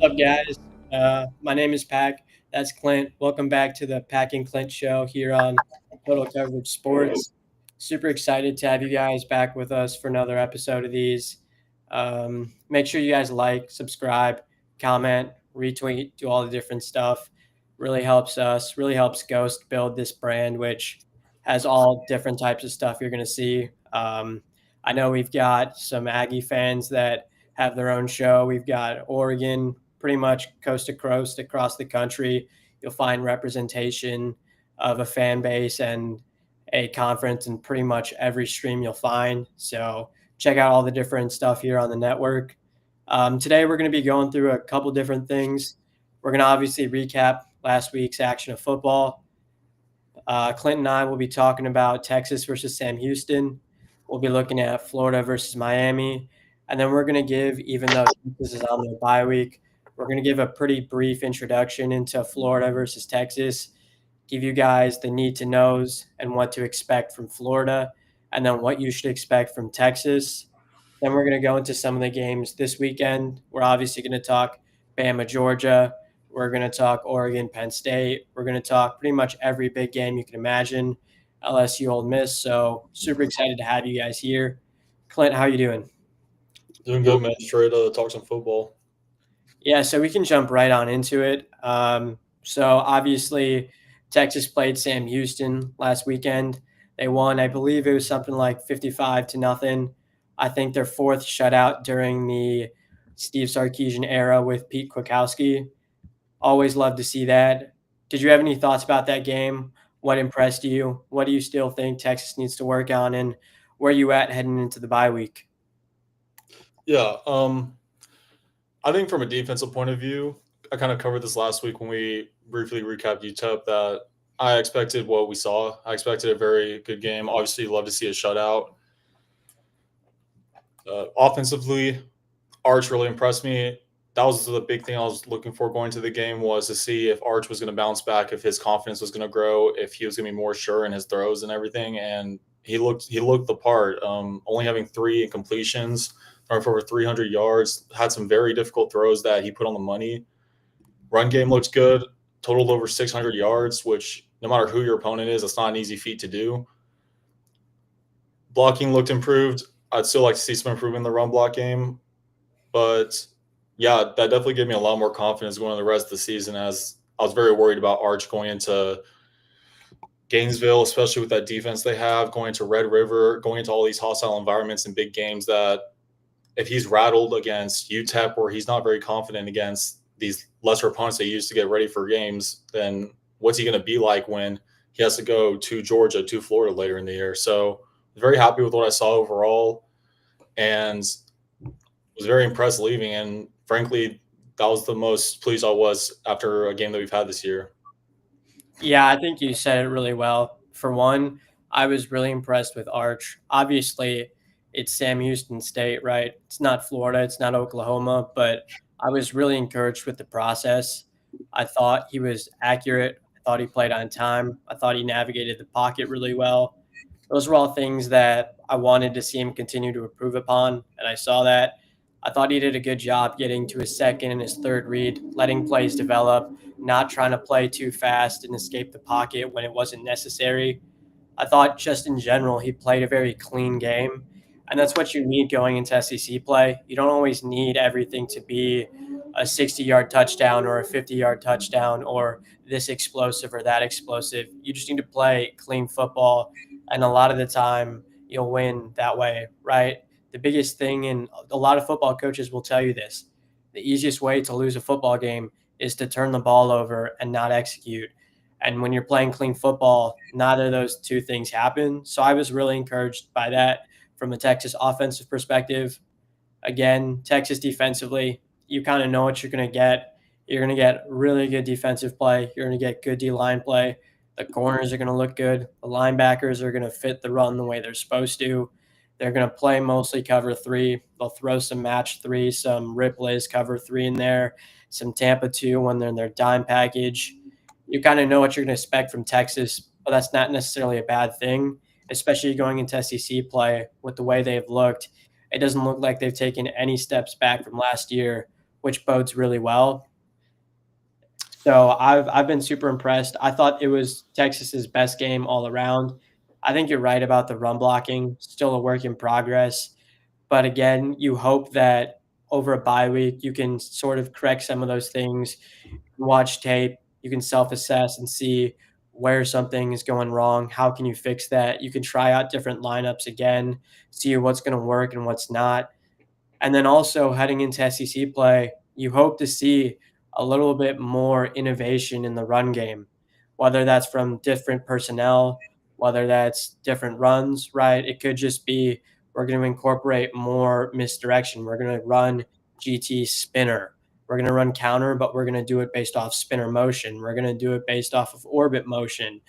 What's up, guys? My name is Pack. That's Clint. Welcome back to the Pack and Clint show here on Total Coverage Sports. Super excited to have you guys back with us for another episode of these. Make sure you guys like, subscribe, comment, retweet, do all the different stuff. Really helps us, really helps Ghost build this brand, which has all different types of stuff you're going to see. I know we've got some Aggie fans that have their own show. We've got Oregon, pretty much coast to coast across the country. You'll find representation of a fan base and a conference in pretty much every stream you'll find. So check out all the different stuff here on the network. Today, we're going to be going through a couple different things. We're going to obviously recap last week's action of football. Clint and I will be talking about Texas versus Sam Houston. We'll be looking at Florida versus Miami. And then we're going to give, even though this is on the bye week, we're going to give a pretty brief introduction into Florida versus Texas, give you guys the need to knows and what to expect from Florida, and then what you should expect from Texas. Then we're going to go into some of the games this weekend. We're obviously going to talk Bama, Georgia. We're going to talk Oregon, Penn State. We're going to talk pretty much every big game you can imagine, LSU, Ole Miss. So super excited to have you guys here. Clint, how you doing? Doing good, man. Straight talk some football. Yeah, so we can jump right on into it. So obviously, Texas played Sam Houston last weekend. They won, I believe it was something like 55 to nothing. I think their fourth shutout during the Steve Sarkisian era with Pete Kwiatkowski. Always love to see that. Did you have any thoughts about that game? What impressed you? What do you still think Texas needs to work on? And where are you at heading into the bye week? Yeah, I think from a defensive point of view, I kind of covered this last week when we briefly recapped UTEP that I expected what we saw. I expected a very good game. Obviously, love to see a shutout. Offensively, Arch really impressed me. That was the big thing I was looking for going to the game, was to see if Arch was going to bounce back, if his confidence was going to grow, if he was going to be more sure in his throws and everything. And he looked the part. Only having 3 incompletions, throwing for over 300 yards, had some very difficult throws that he put on the money. Run game looks good. Totaled over 600 yards, which no matter who your opponent is, it's not an easy feat to do. Blocking looked improved. I'd still like to see some improvement in the run block game, but yeah, that definitely gave me a lot more confidence going into the rest of the season, as I was very worried about Arch going into Gainesville, especially with that defense they have, going to Red River, going into all these hostile environments and big games, that if he's rattled against UTEP or he's not very confident against these lesser opponents they use to get ready for games, then what's he going to be like when he has to go to Georgia, to Florida later in the year? So very happy with what I saw overall, and was very impressed leaving. And frankly, that was the most pleased I was after a game that we've had this year. Yeah, I think you said it really well. For one, I was really impressed with Arch. Obviously, it's Sam Houston State, right? It's not Florida, it's not Oklahoma, but I was really encouraged with the process. I thought he was accurate. I thought he played on time. I thought he navigated the pocket really well. Those were all things that I wanted to see him continue to improve upon, and I saw that. I thought he did a good job getting to his second and his third read, letting plays develop, not trying to play too fast and escape the pocket when it wasn't necessary. I thought just in general, he played a very clean game. And that's what you need going into SEC play. You don't always need everything to be a 60-yard touchdown or a 50-yard touchdown or this explosive or that explosive. You just need to play clean football. And a lot of the time, you'll win that way, right? The biggest thing, and a lot of football coaches will tell you this, the easiest way to lose a football game is to turn the ball over and not execute. And when you're playing clean football, neither of those two things happen. So I was really encouraged by that from a Texas offensive perspective. Again, Texas defensively, you kind of know what you're going to get. You're going to get really good defensive play. You're going to get good D line play. The corners are going to look good. The linebackers are going to fit the run the way they're supposed to. They're going to play mostly cover three. They'll throw some match three, some Ripley's cover three in there, some Tampa two when they're in their dime package. You kind of know what you're going to expect from Texas, but that's not necessarily a bad thing, especially going into SEC play with the way they've looked. It doesn't look like they've taken any steps back from last year, which bodes really well. So I've been super impressed. I thought it was Texas's best game all around. I think you're right about the run blocking, still a work in progress. But again, you hope that over a bye week, you can sort of correct some of those things, watch tape, you can self-assess and see where something is going wrong. How can you fix that? You can try out different lineups again, see what's going to work and what's not. And then also heading into SEC play, you hope to see a little bit more innovation in the run game, whether that's from different personnel, whether that's different runs, right? It could just be we're going to incorporate more misdirection. We're going to run GT spinner. We're going to run counter, but we're going to do it based off spinner motion. We're going to do it based off of orbit motion.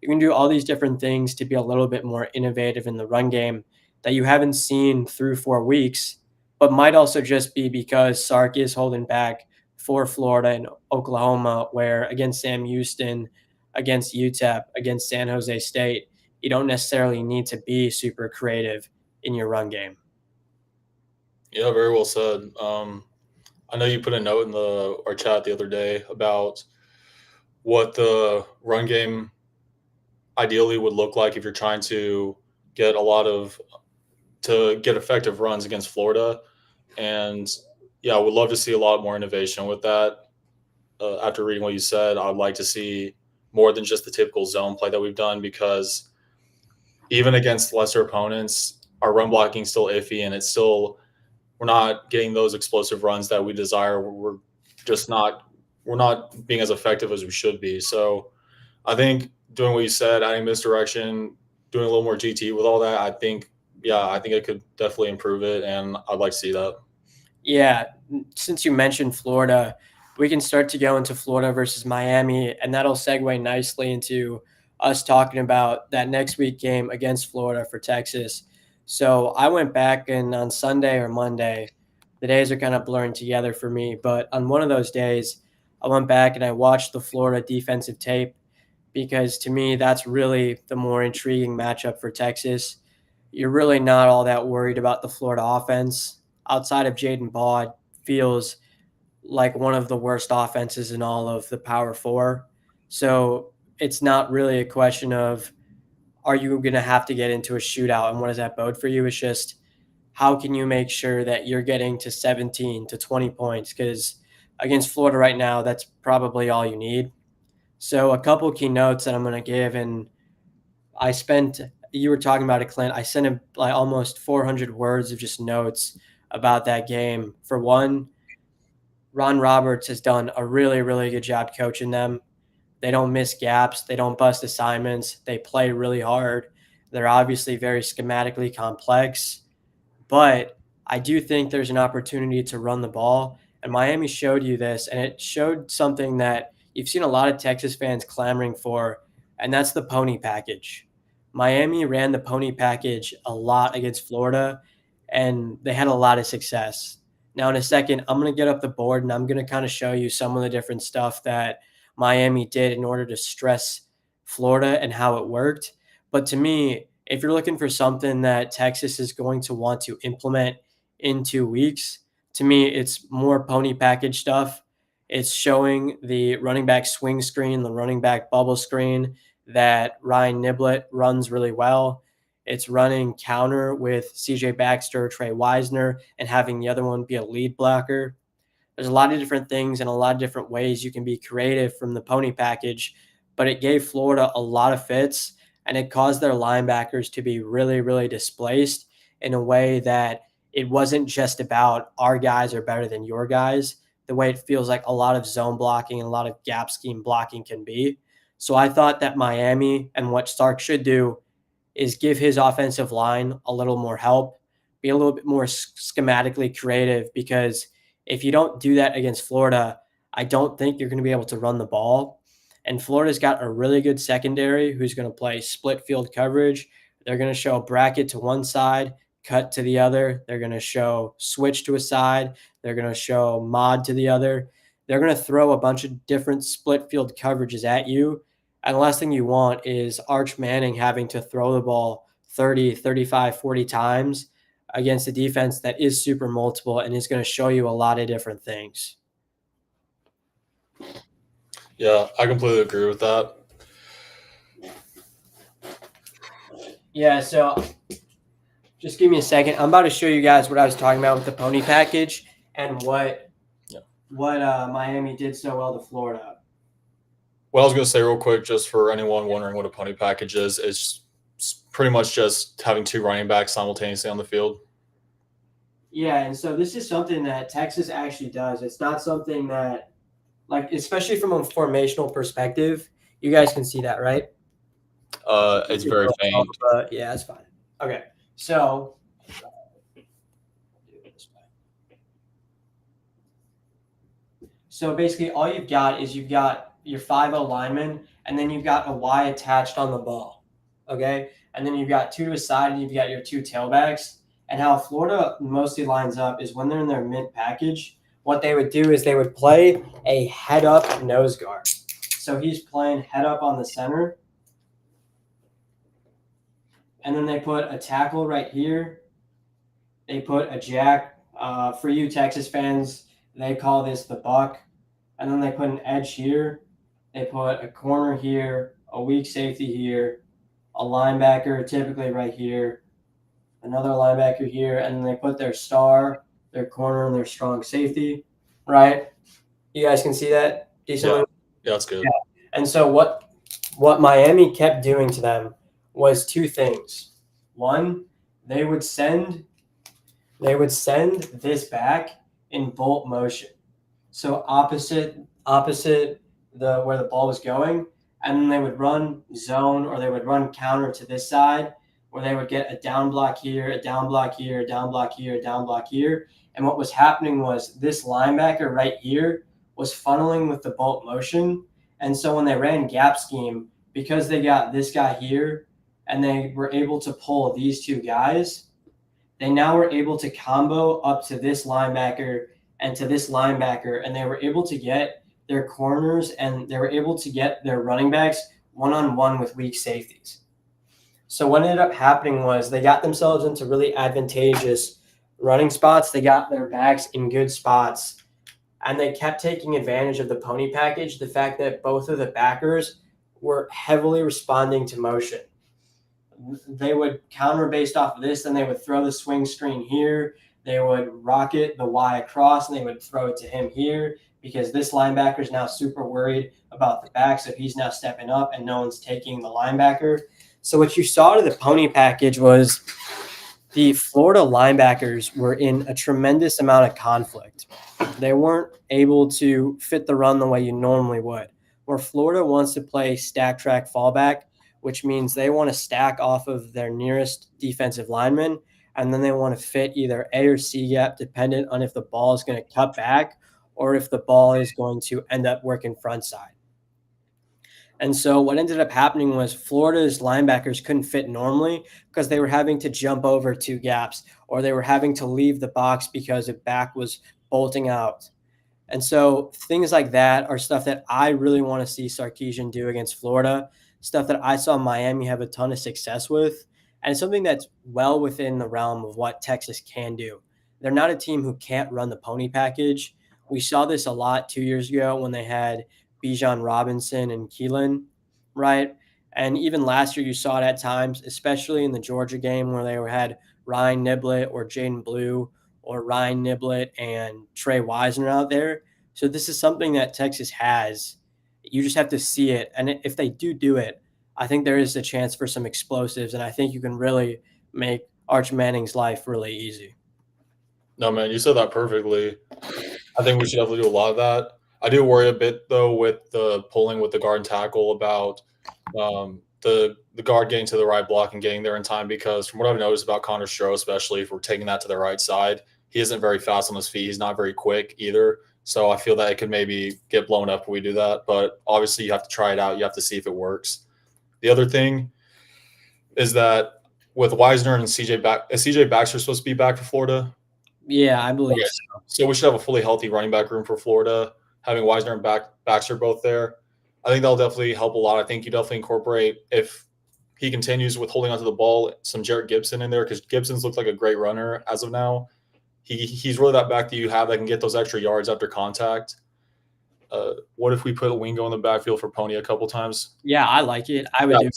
You can do all these different things to be a little bit more innovative in the run game that you haven't seen through 4 weeks, but might also just be because Sark is holding back for Florida and Oklahoma, where against Sam Houston, against UTEP, against San Jose State, you don't necessarily need to be super creative in your run game. Yeah, very well said. I know you put a note in the our chat the other day about what the run game ideally would look like if you're trying to get a lot of to get effective runs against Florida. And yeah, I would love to see a lot more innovation with that. After reading what you said, I'd like to see more than just the typical zone play that we've done because even against lesser opponents, our run blocking is still iffy, and it's still we're not getting those explosive runs that we desire. Just not we're not being as effective as we should be. So I think doing what you said, adding misdirection, doing a little more GT with all that, I think it could definitely improve it, and I'd like to see that. Yeah, since you mentioned Florida, we can start to go into Florida versus Miami, and that'll segue nicely into us talking about that next week game against Florida for Texas. So I went back and on Sunday or Monday, the days are kind of blurring together for me, but on one of those days, I went back and I watched the Florida defensive tape because to me, that's really the more intriguing matchup for Texas. You're really not all that worried about the Florida offense. Outside of Jaden Baud, feels like one of the worst offenses in all of the Power Four. So it's not really a question of are you going to have to get into a shootout and what does that bode for you? It's just how can you make sure that you're getting to 17 to 20 points? Because against Florida right now, that's probably all you need. So a couple key notes that I'm going to give, and I spent you were talking about it, Clint. I sent him like almost 400 words of just notes about that game. For one, Ron Roberts has done a really, really good job coaching them. They don't miss gaps. They don't bust assignments. They play really hard. They're obviously very schematically complex, but I do think there's an opportunity to run the ball. And Miami showed you this, and it showed something that you've seen a lot of Texas fans clamoring for, and that's the pony package. Miami ran the pony package a lot against Florida, and they had a lot of success. Now, in a second, I'm going to get up the board and I'm going to kind of show you some of the different stuff that Miami did in order to stress Florida and how it worked. But to me, if you're looking for something that Texas is going to want to implement in 2 weeks, to me, it's more pony package stuff. It's showing the running back swing screen, the running back bubble screen that Ryan Niblett runs really well. It's running counter with CJ Baxter, Trey Wisner, and having the other one be a lead blocker. There's a lot of different things and a lot of different ways you can be creative from the pony package, but it gave Florida a lot of fits and it caused their linebackers to be really, really displaced in a way that it wasn't just about our guys are better than your guys, the way it feels like a lot of zone blocking and a lot of gap scheme blocking can be. So I thought that Miami and what Stark should do is give his offensive line a little more help. be a little bit more schematically creative, because if you don't do that against Florida, I don't think you're going to be able to run the ball. And Florida's got a really good secondary who's going to play split field coverage. They're going to show bracket to one side, cut to the other. They're going to show switch to a side. They're going to show mod to the other. They're going to throw a bunch of different split field coverages at you. And the last thing you want is Arch Manning having to throw the ball 30, 35, 40 times against a defense that is super multiple and is going to show you a lot of different things. Yeah, I completely agree with that. Yeah, so just give me a second. I'm about to show you guys what I was talking about with the pony package and what Miami did so well to Florida. What I was going to say real quick, just for anyone wondering what a pony package is, it's pretty much just having two running backs simultaneously on the field. Yeah, and so this is something that Texas actually does. It's not something that, like, especially from a formational perspective, you guys can see that, right? It's very faint. But yeah, it's fine. Okay, so basically all you've got is you've got your 5-0 lineman, and then you've got a Y attached on the ball, okay? And then you've got two to a side, and you've got your two tailbacks. And how Florida mostly lines up is when they're in their mint package, what they would do is they would play a head-up nose guard. So he's playing head up on the center. And then they put a tackle right here. They put a jack. For you Texas fans, they call this the buck. And then they put an edge here. They put a corner here, a weak safety here, a linebacker typically right here, another linebacker here, and then they put their star, their corner, and their strong safety, right? You guys can see that decently? Yeah, that's good. Yeah. And so what Miami kept doing to them was two things. One, they would send this back in bolt motion. So opposite the where the ball was going, and then they would run zone, or they would run counter to this side, where they would get a down block here, a down block here, a down block here, a down block here. And what was happening was this linebacker right here was funneling with the bolt motion. And so when they ran gap scheme, because they got this guy here and they were able to pull these two guys, they now were able to combo up to this linebacker and to this linebacker, and they were able to get their corners and they were able to get their running backs one-on-one with weak safeties. So what ended up happening was they got themselves into really advantageous running spots. They got their backs in good spots, and they kept taking advantage of the pony package, the fact that both of the backers were heavily responding to motion. They would counter based off of this, and they would throw the swing screen here. They would rocket the Y across, and they would throw it to him here, because this linebacker is now super worried about the back, so he's now stepping up, and no one's taking the linebacker. So what you saw to the pony package was the Florida linebackers were in a tremendous amount of conflict. They weren't able to fit the run the way you normally would. Where Florida wants to play stack track fallback, which means they want to stack off of their nearest defensive lineman, and then they want to fit either A or C gap, dependent on if the ball is going to cut back or if the ball is going to end up working front side. And so what ended up happening was Florida's linebackers couldn't fit normally because they were having to jump over two gaps, or they were having to leave the box because a back was bolting out. And so things like that are stuff that I really want to see Sarkisian do against Florida, stuff that I saw Miami have a ton of success with, and it's something that's well within the realm of what Texas can do. They're not a team who can't run the pony package. We saw this a lot 2 years ago when they had Bijan Robinson and Keelan, right? And even last year you saw it at times, especially in the Georgia game where they had Ryan Niblett or Jaden Blue or Ryan Niblett and Trey Wisner out there. So this is something that Texas has. You just have to see it. And if they do it, I think there is a chance for some explosives, and I think you can really make Arch Manning's life really easy. No, man, you said that perfectly. I think we should definitely do a lot of that. I do worry a bit, though, with the pulling with the guard and tackle about the guard getting to the right block and getting there in time. Because from what I've noticed about Connor Stroh, especially if we're taking that to the right side, he isn't very fast on his feet. He's not very quick either. So I feel that it could maybe get blown up when we do that. But obviously, you have to try it out. You have to see if it works. The other thing is that with Wisner and CJ Baxter supposed to be back for Florida? Yeah, I Okay, believe so. so we should have a fully healthy running back room for Florida. Having Wisner and Baxter both there, I think that'll definitely help a lot. I think you definitely incorporate, if he continues with holding onto the ball, some Jarrett Gibson in there, because Gibson's looked like a great runner as of now. He's really that back that you have that can get those extra yards after contact. What if we put Wingo in the backfield for Pony a couple times? Yeah, I like it. I Yeah, would do.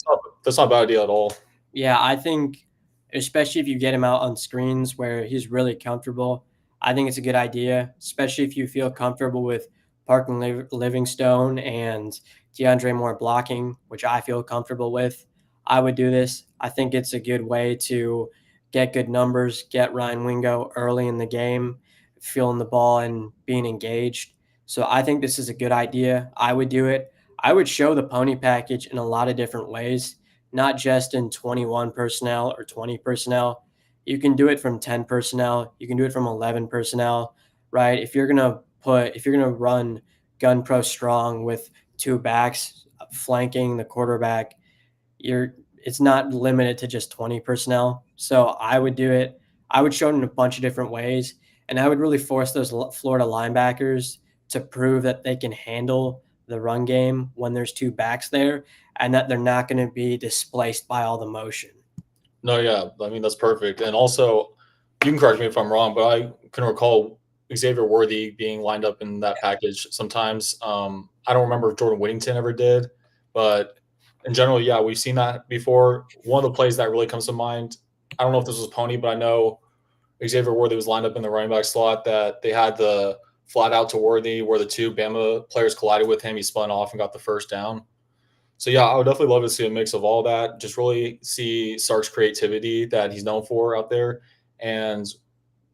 that's not a bad idea at all. Yeah, I think especially if you get him out on screens where he's really comfortable, I think it's a good idea, especially if you feel comfortable with Parkin Livingstone and DeAndre Moore blocking, which I feel comfortable with. I would do this. I think it's a good way to get good numbers, get Ryan Wingo early in the game, feeling the ball and being engaged. So I think this is a good idea. I would do it. I would show the pony package in a lot of different ways, not just in 21 personnel or 20 personnel. You can do it from 10 personnel. You can do it from 11 personnel, right? If you're going to run gun pro strong with two backs flanking the quarterback, it's not limited to just 20 personnel. So I would do it. I would show it in a bunch of different ways. And I would really force those Florida linebackers to prove that they can handle the run game when there's two backs there and that they're not going to be displaced by all the motion. No, yeah, I mean that's perfect. And also, you can correct me if I'm wrong, but I can recall Xavier Worthy being lined up in that package sometimes. I don't remember if Jordan Whittington ever did, but in general, yeah, we've seen that before. One of the plays that really comes to mind, I don't know if this was Pony, but I know Xavier Worthy was lined up in the running back slot, that they had the flat out to Worthy where the two Bama players collided with him. He spun off and got the first down. So yeah, I would definitely love to see a mix of all that. Just really see Sark's creativity that he's known for out there, and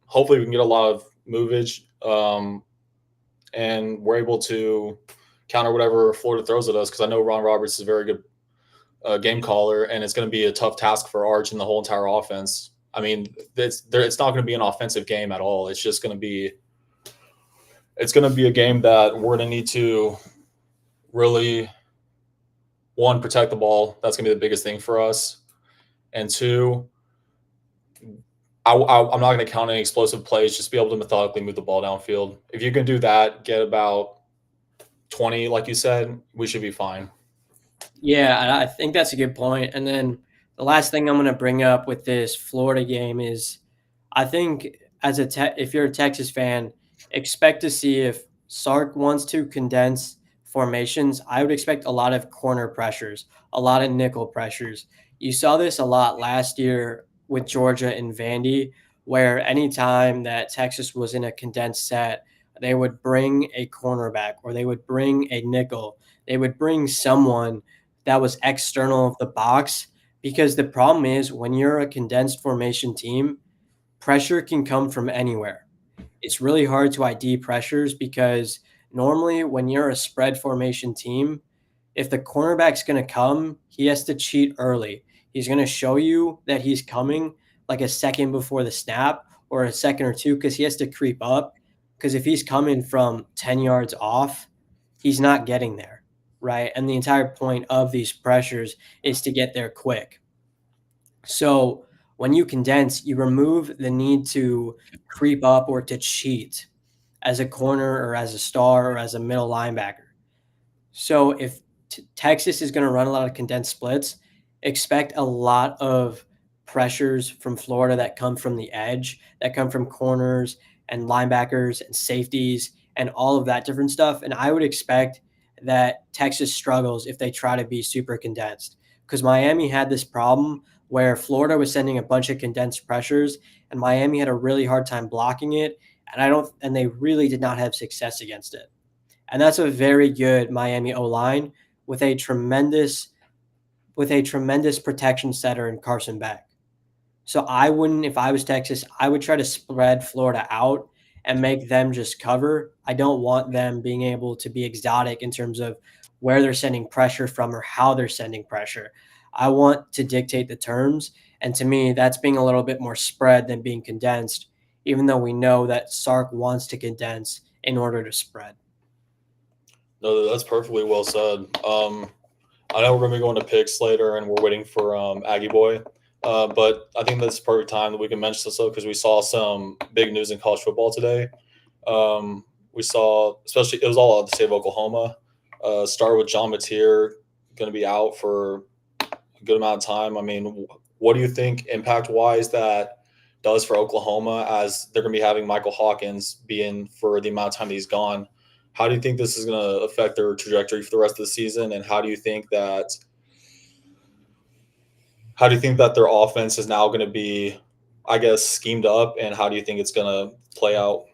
hopefully we can get a lot of movage, and we're able to counter whatever Florida throws at us. Because I know Ron Roberts is a very good game caller, and it's going to be a tough task for Arch and the whole entire offense. I mean, it's not going to be an offensive game at all. It's just going to be a game that we're going to need to really, one, protect the ball. That's going to be the biggest thing for us. And two, I'm not going to count any explosive plays. Just be able to methodically move the ball downfield. If you can do that, get about 20, like you said, we should be fine. Yeah, I think that's a good point. And then the last thing I'm going to bring up with this Florida game is I think if you're a Texas fan, expect to see if Sark wants to condense formations. I would expect a lot of corner pressures, a lot of nickel pressures. You saw this a lot last year with Georgia and Vandy, where anytime that Texas was in a condensed set, they would bring a cornerback or they would bring a nickel. They would bring someone that was external of the box, because the problem is when you're a condensed formation team, pressure can come from anywhere. It's really hard to ID pressures because normally when you're a spread formation team, if the cornerback's going to come, he has to cheat early. He's going to show you that he's coming like a second before the snap or a second or two, because he has to creep up. Because if he's coming from 10 yards off, he's not getting there, right? And the entire point of these pressures is to get there quick. So when you condense, you remove the need to creep up or to cheat as a corner or as a star or as a middle linebacker. So if Texas is going to run a lot of condensed splits, expect a lot of pressures from Florida that come from the edge, that come from corners and linebackers and safeties and all of that different stuff. And I would expect that Texas struggles if they try to be super condensed, because Miami had this problem where Florida was sending a bunch of condensed pressures and Miami had a really hard time blocking it. And they really did not have success against it. And that's a very good Miami O-line with a tremendous protection setter in Carson Beck. So I wouldn't, if I was Texas, I would try to spread Florida out and make them just cover. I don't want them being able to be exotic in terms of where they're sending pressure from or how they're sending pressure. I want to dictate the terms. And to me, that's being a little bit more spread than being condensed, even though we know that Sark wants to condense in order to spread. No, that's perfectly well said. I know we're going to be going to picks later, and we're waiting for Aggie Boy. But I think that's the perfect time that we can mention this though, because we saw some big news in college football today. We saw, especially, it was all out of the state of Oklahoma. Start with John Mateer, going to be out for a good amount of time. I mean, what do you think impact wise that does for Oklahoma, as they're going to be having Michael Hawkins be in for the amount of time that he's gone? How do you think this is going to affect their trajectory for the rest of the season? And how do you think that their offense is now going to be, I guess, schemed up, and how do you think it's going to play out?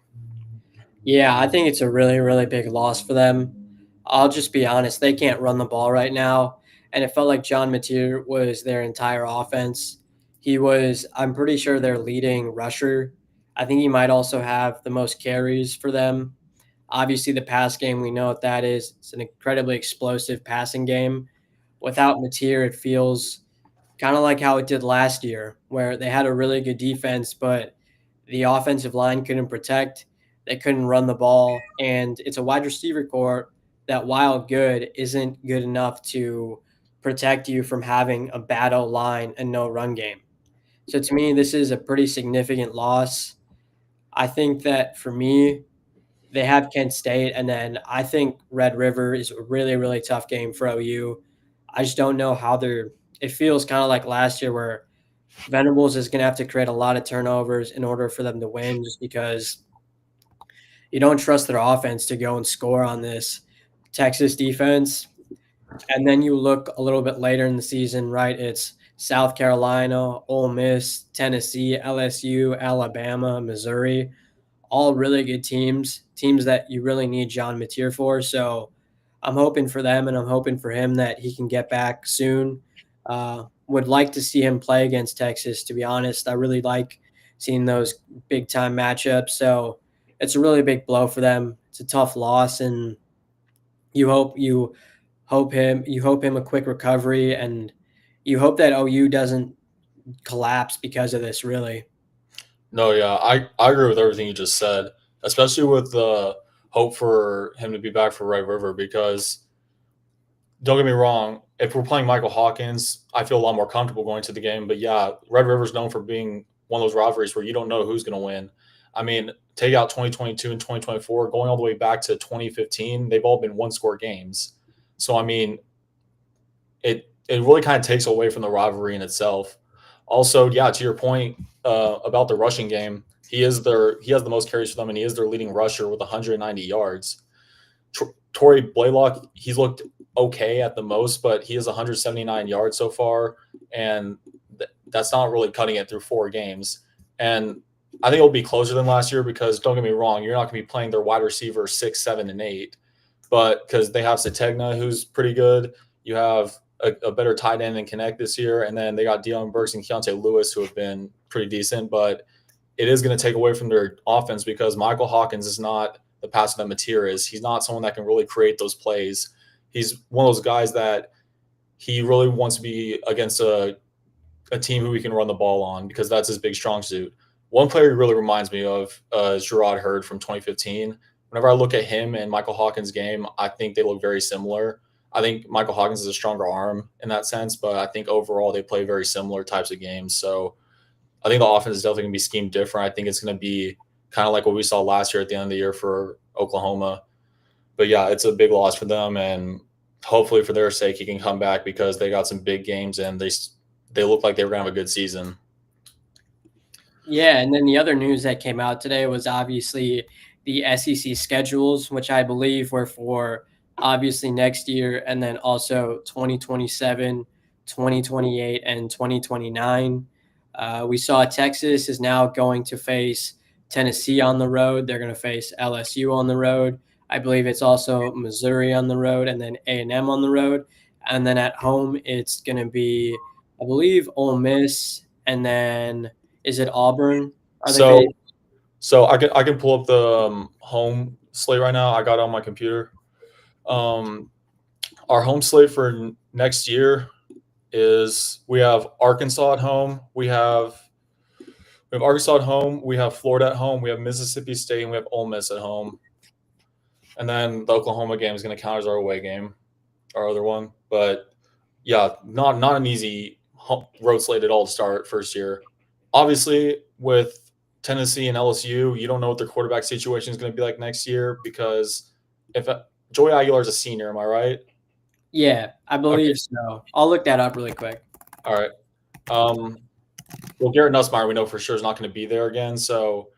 Yeah, I think it's a really, really big loss for them. I'll just be honest, they can't run the ball right now. And it felt like John Mateer was their entire offense. He was, I'm pretty sure, their leading rusher. I think he might also have the most carries for them. Obviously, the pass game, we know what that is. It's an incredibly explosive passing game. Without Mateer, it feels kind of like how it did last year, where they had a really good defense, but the offensive line couldn't protect. They couldn't run the ball. And it's a wide receiver core that, while good, isn't good enough to protect you from having a bad O line and no run game. So to me, this is a pretty significant loss. I think that for me, they have Kent State, and then I think Red River is a really, really tough game for OU. I just don't know how they're. It feels kind of like last year where Venables is going to have to create a lot of turnovers in order for them to win, just because you don't trust their offense to go and score on this Texas defense. And then you look a little bit later in the season, right? It's South Carolina, Ole Miss, Tennessee, LSU, Alabama, Missouri, all really good teams, teams that you really need John Mateer for. So I'm hoping for them, and I'm hoping for him that he can get back soon. Would like to see him play against Texas, to be honest. I really like seeing those big time matchups. So it's a really big blow for them. It's a tough loss, and you hope him a quick recovery, and you hope that OU doesn't collapse because of this, really. No, yeah, I agree with everything you just said, especially with the hope for him to be back for Red River, because don't get me wrong, if we're playing Michael Hawkins, I feel a lot more comfortable going to the game. But yeah, Red River's known for being one of those rivalries where you don't know who's going to win. I mean, take out 2022 and 2024, going all the way back to 2015, they've all been one score games. So, I mean, it really kind of takes away from the rivalry in itself. Also, yeah, to your point about the rushing game, he has the most carries for them, and he is their leading rusher with 190 yards. Torrey Blaylock, he's looked okay at the most, but he has 179 yards so far, and that's not really cutting it through 4 games. And I think it'll be closer than last year, because don't get me wrong, you're not going to be playing their wide receiver 6, 7, and 8, but because they have Sategna, who's pretty good. You have a better tight end than Connect this year, and then they got Deion Burks and Keontae Lewis, who have been pretty decent. But it is going to take away from their offense, because Michael Hawkins is not the passer that Mateer is. He's not someone that can really create those plays. He's one of those guys that he really wants to be against a team who he can run the ball on, because that's his big strong suit. One player he really reminds me of is Gerard Hurd from 2015. Whenever I look at him and Michael Hawkins' game, I think they look very similar. I think Michael Hawkins is a stronger arm in that sense, but I think overall they play very similar types of games. So I think the offense is definitely going to be schemed different. I think it's going to be kind of like what we saw last year at the end of the year for Oklahoma. But yeah, it's a big loss for them, and hopefully for their sake he can come back, because they got some big games and they look like they were going to have a good season. Yeah, and then the other news that came out today was obviously the SEC schedules, which I believe were for obviously next year, and then also 2027, 2028, and 2029. We saw Texas is now going to face Tennessee on the road. They're going to face LSU on the road. I believe it's also Missouri on the road, and then A&M on the road. And then at home, it's going to be, I believe, Ole Miss, and then is it Auburn? Are they So facing? so I can pull up the home slate right now. I got it on my computer. Um, our home slate for next year is we have Arkansas at home. We have Arkansas at home. We have Florida at home. We have Mississippi State, and we have Ole Miss at home. And then the Oklahoma game is going to count as our away game, our other one. But yeah, not an easy road slate at all to start first year. Obviously, with Tennessee and LSU, you don't know what their quarterback situation is going to be like next year because if Joey Aguilar is a senior, am I right? Yeah, I Okay, believe so. I'll look that up really quick. all right. Um, well, Garrett Nussmeier, we know for sure is not going to be there again, so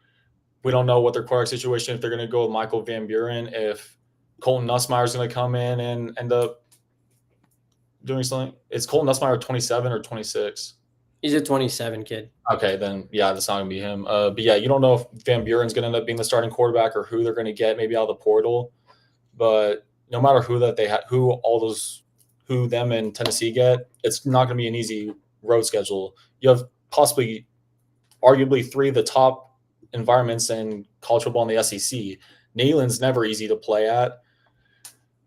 we don't know what their quarterback situation. If they're going to go with Michael Van Buren, if Colton Nussmeier is going to come in and end up doing something. Is Colton Nussmeier 27 or 26? He's a 27 kid. Okay, then yeah, that's not gonna be him. But yeah, you don't know if Van Buren's gonna end up being the starting quarterback or who they're gonna get maybe out of the portal. But no matter who that they who them and Tennessee get, it's not gonna be an easy road schedule. You have possibly, arguably, three of the top environments in college football in the SEC. Neyland's never easy to play at.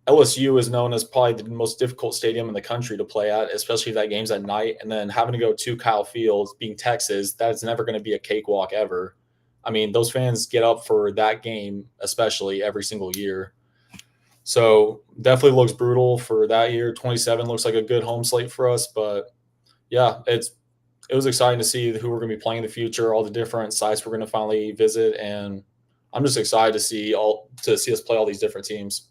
LSU is known as probably the most difficult stadium in the country to play at, especially if that game's at night. And then having to go to Kyle Field, being Texas, that's never going to be a cakewalk ever. I mean, those fans get up for that game, especially every single year. So definitely looks brutal for that year. 27 looks like a good home slate for us. But yeah, it was exciting to see who we're going to be playing in the future, all the different sites we're going to finally visit. And I'm just excited to see us play all these different teams.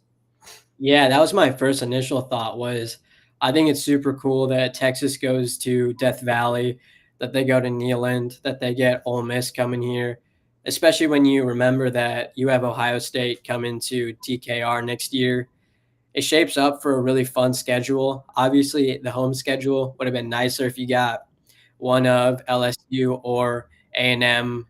Yeah, that was my first initial thought was I think it's super cool that Texas goes to Death Valley, that they go to Neyland, that they get Ole Miss coming here, especially when you remember that you have Ohio State coming to TKR next year. It shapes up for a really fun schedule. Obviously, the home schedule would have been nicer if you got one of LSU or A&M,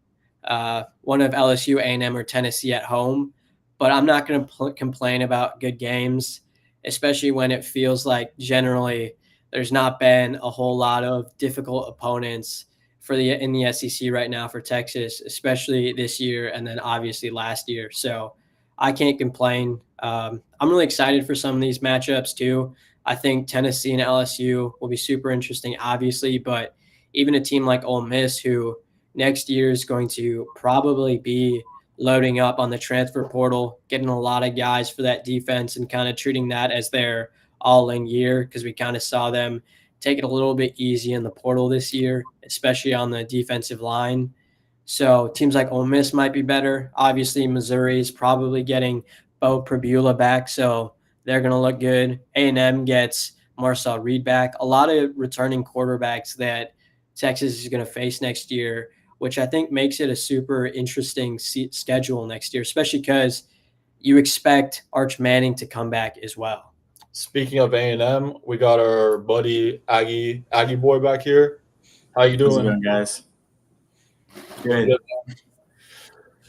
one of LSU, A&M, or Tennessee at home. But I'm not going to complain about good games, especially when it feels like generally there's not been a whole lot of difficult opponents in the SEC right now for Texas, especially this year and then obviously last year. So I can't complain. I'm really excited for some of these matchups too. I think Tennessee and LSU will be super interesting, obviously, but even a team like Ole Miss, who next year is going to probably be loading up on the transfer portal, getting a lot of guys for that defense and kind of treating that as their all-in year because we kind of saw them take it a little bit easy in the portal this year, especially on the defensive line. So teams like Ole Miss might be better. Obviously, Missouri is probably getting Bo Prabula back, so they're going to look good. A&M gets Marcel Reed back. A lot of returning quarterbacks that Texas is going to face next year, which I think makes it a super interesting schedule next year, especially because you expect Arch Manning to come back as well. Speaking of A&M, we got our buddy Aggie boy back here. How you doing? How's it going, guys? Good.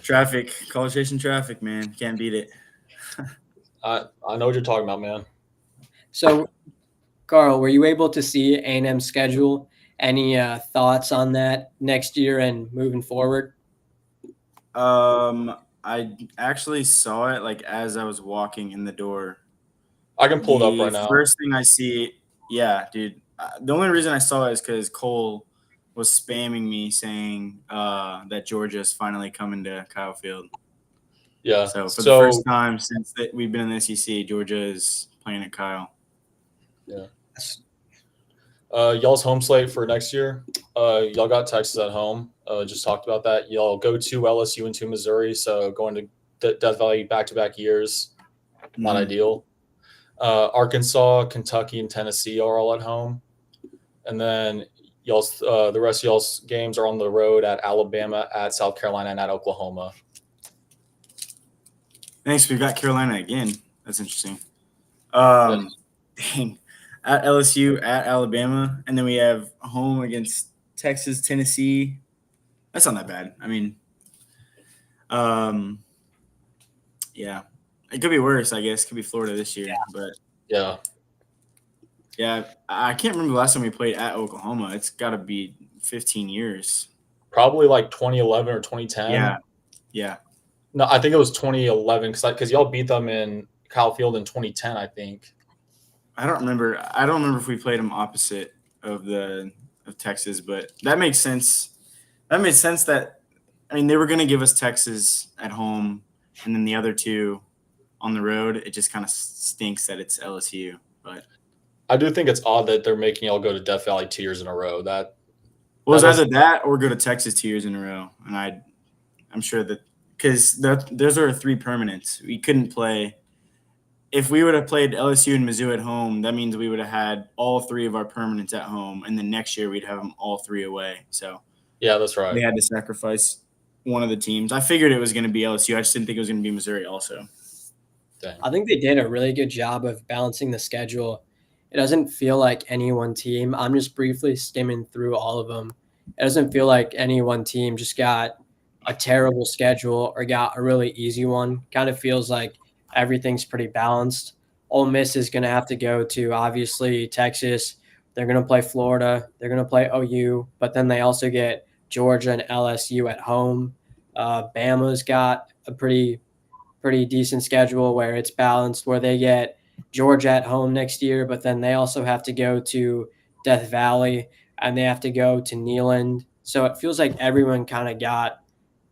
Traffic, College Station traffic, man. Can't beat it. I know what you're talking about, man. So, Carl, were you able to see A&M's schedule? Any thoughts on that next year and moving forward? I actually saw it like as I was walking in the door. I can pull it up right now. First thing I see, yeah, dude. The only reason I saw it is because Cole was spamming me saying that Georgia's finally coming to Kyle Field. Yeah. So for the first time since we've been in the SEC, Georgia is playing at Kyle. Yeah. Y'all's home slate for next year. Y'all got Texas at home. Just talked about that. Y'all go to LSU and to Missouri. So going to Death Valley back-to-back years, not ideal. Arkansas, Kentucky, and Tennessee are all at home. And then the rest of y'all's games are on the road at Alabama, at South Carolina, and at Oklahoma. Thanks. We've got Carolina again. That's interesting. Dang. At LSU, at Alabama, and then we have home against Texas, Tennessee. That's not that bad. I mean, yeah, it could be worse. I guess it could be Florida this year, but yeah, I can't remember the last time we played at Oklahoma. It's got to be 15 years. Probably like 2011 or 2010. Yeah. No, I think it was 2011 because y'all beat them in Kyle Field in 2010. I think. I don't remember if we played them opposite. of Texas, but that makes sense. That makes sense that they were going to give us Texas at home and then the other two on the road. It just kind of stinks that it's LSU, but I do think it's odd that they're making y'all go to Death Valley 2 years in a row. That was was either that or go to Texas 2 years in a row, and I'm sure that because those are 3 permanents. We couldn't play. If we would have played LSU and Mizzou at home, that means we would have had all 3 of our permanents at home, and then next year we'd have them all 3 away. So yeah, that's right. they had to sacrifice one of the teams. I figured it was going to be LSU. I just didn't think it was going to be Missouri also. Dang. I think they did a really good job of balancing the schedule. It doesn't feel like any one team. I'm just briefly skimming through all of them. It doesn't feel like any one team just got a terrible schedule or got a really easy one. Kind of feels like everything's pretty balanced. Ole Miss is going to have to go to, obviously, Texas. They're going to play Florida. They're going to play OU, but then they also get Georgia and LSU at home. Bama's got a pretty decent schedule where it's balanced, where they get Georgia at home next year, but then they also have to go to Death Valley and they have to go to Neyland. So it feels like everyone kind of got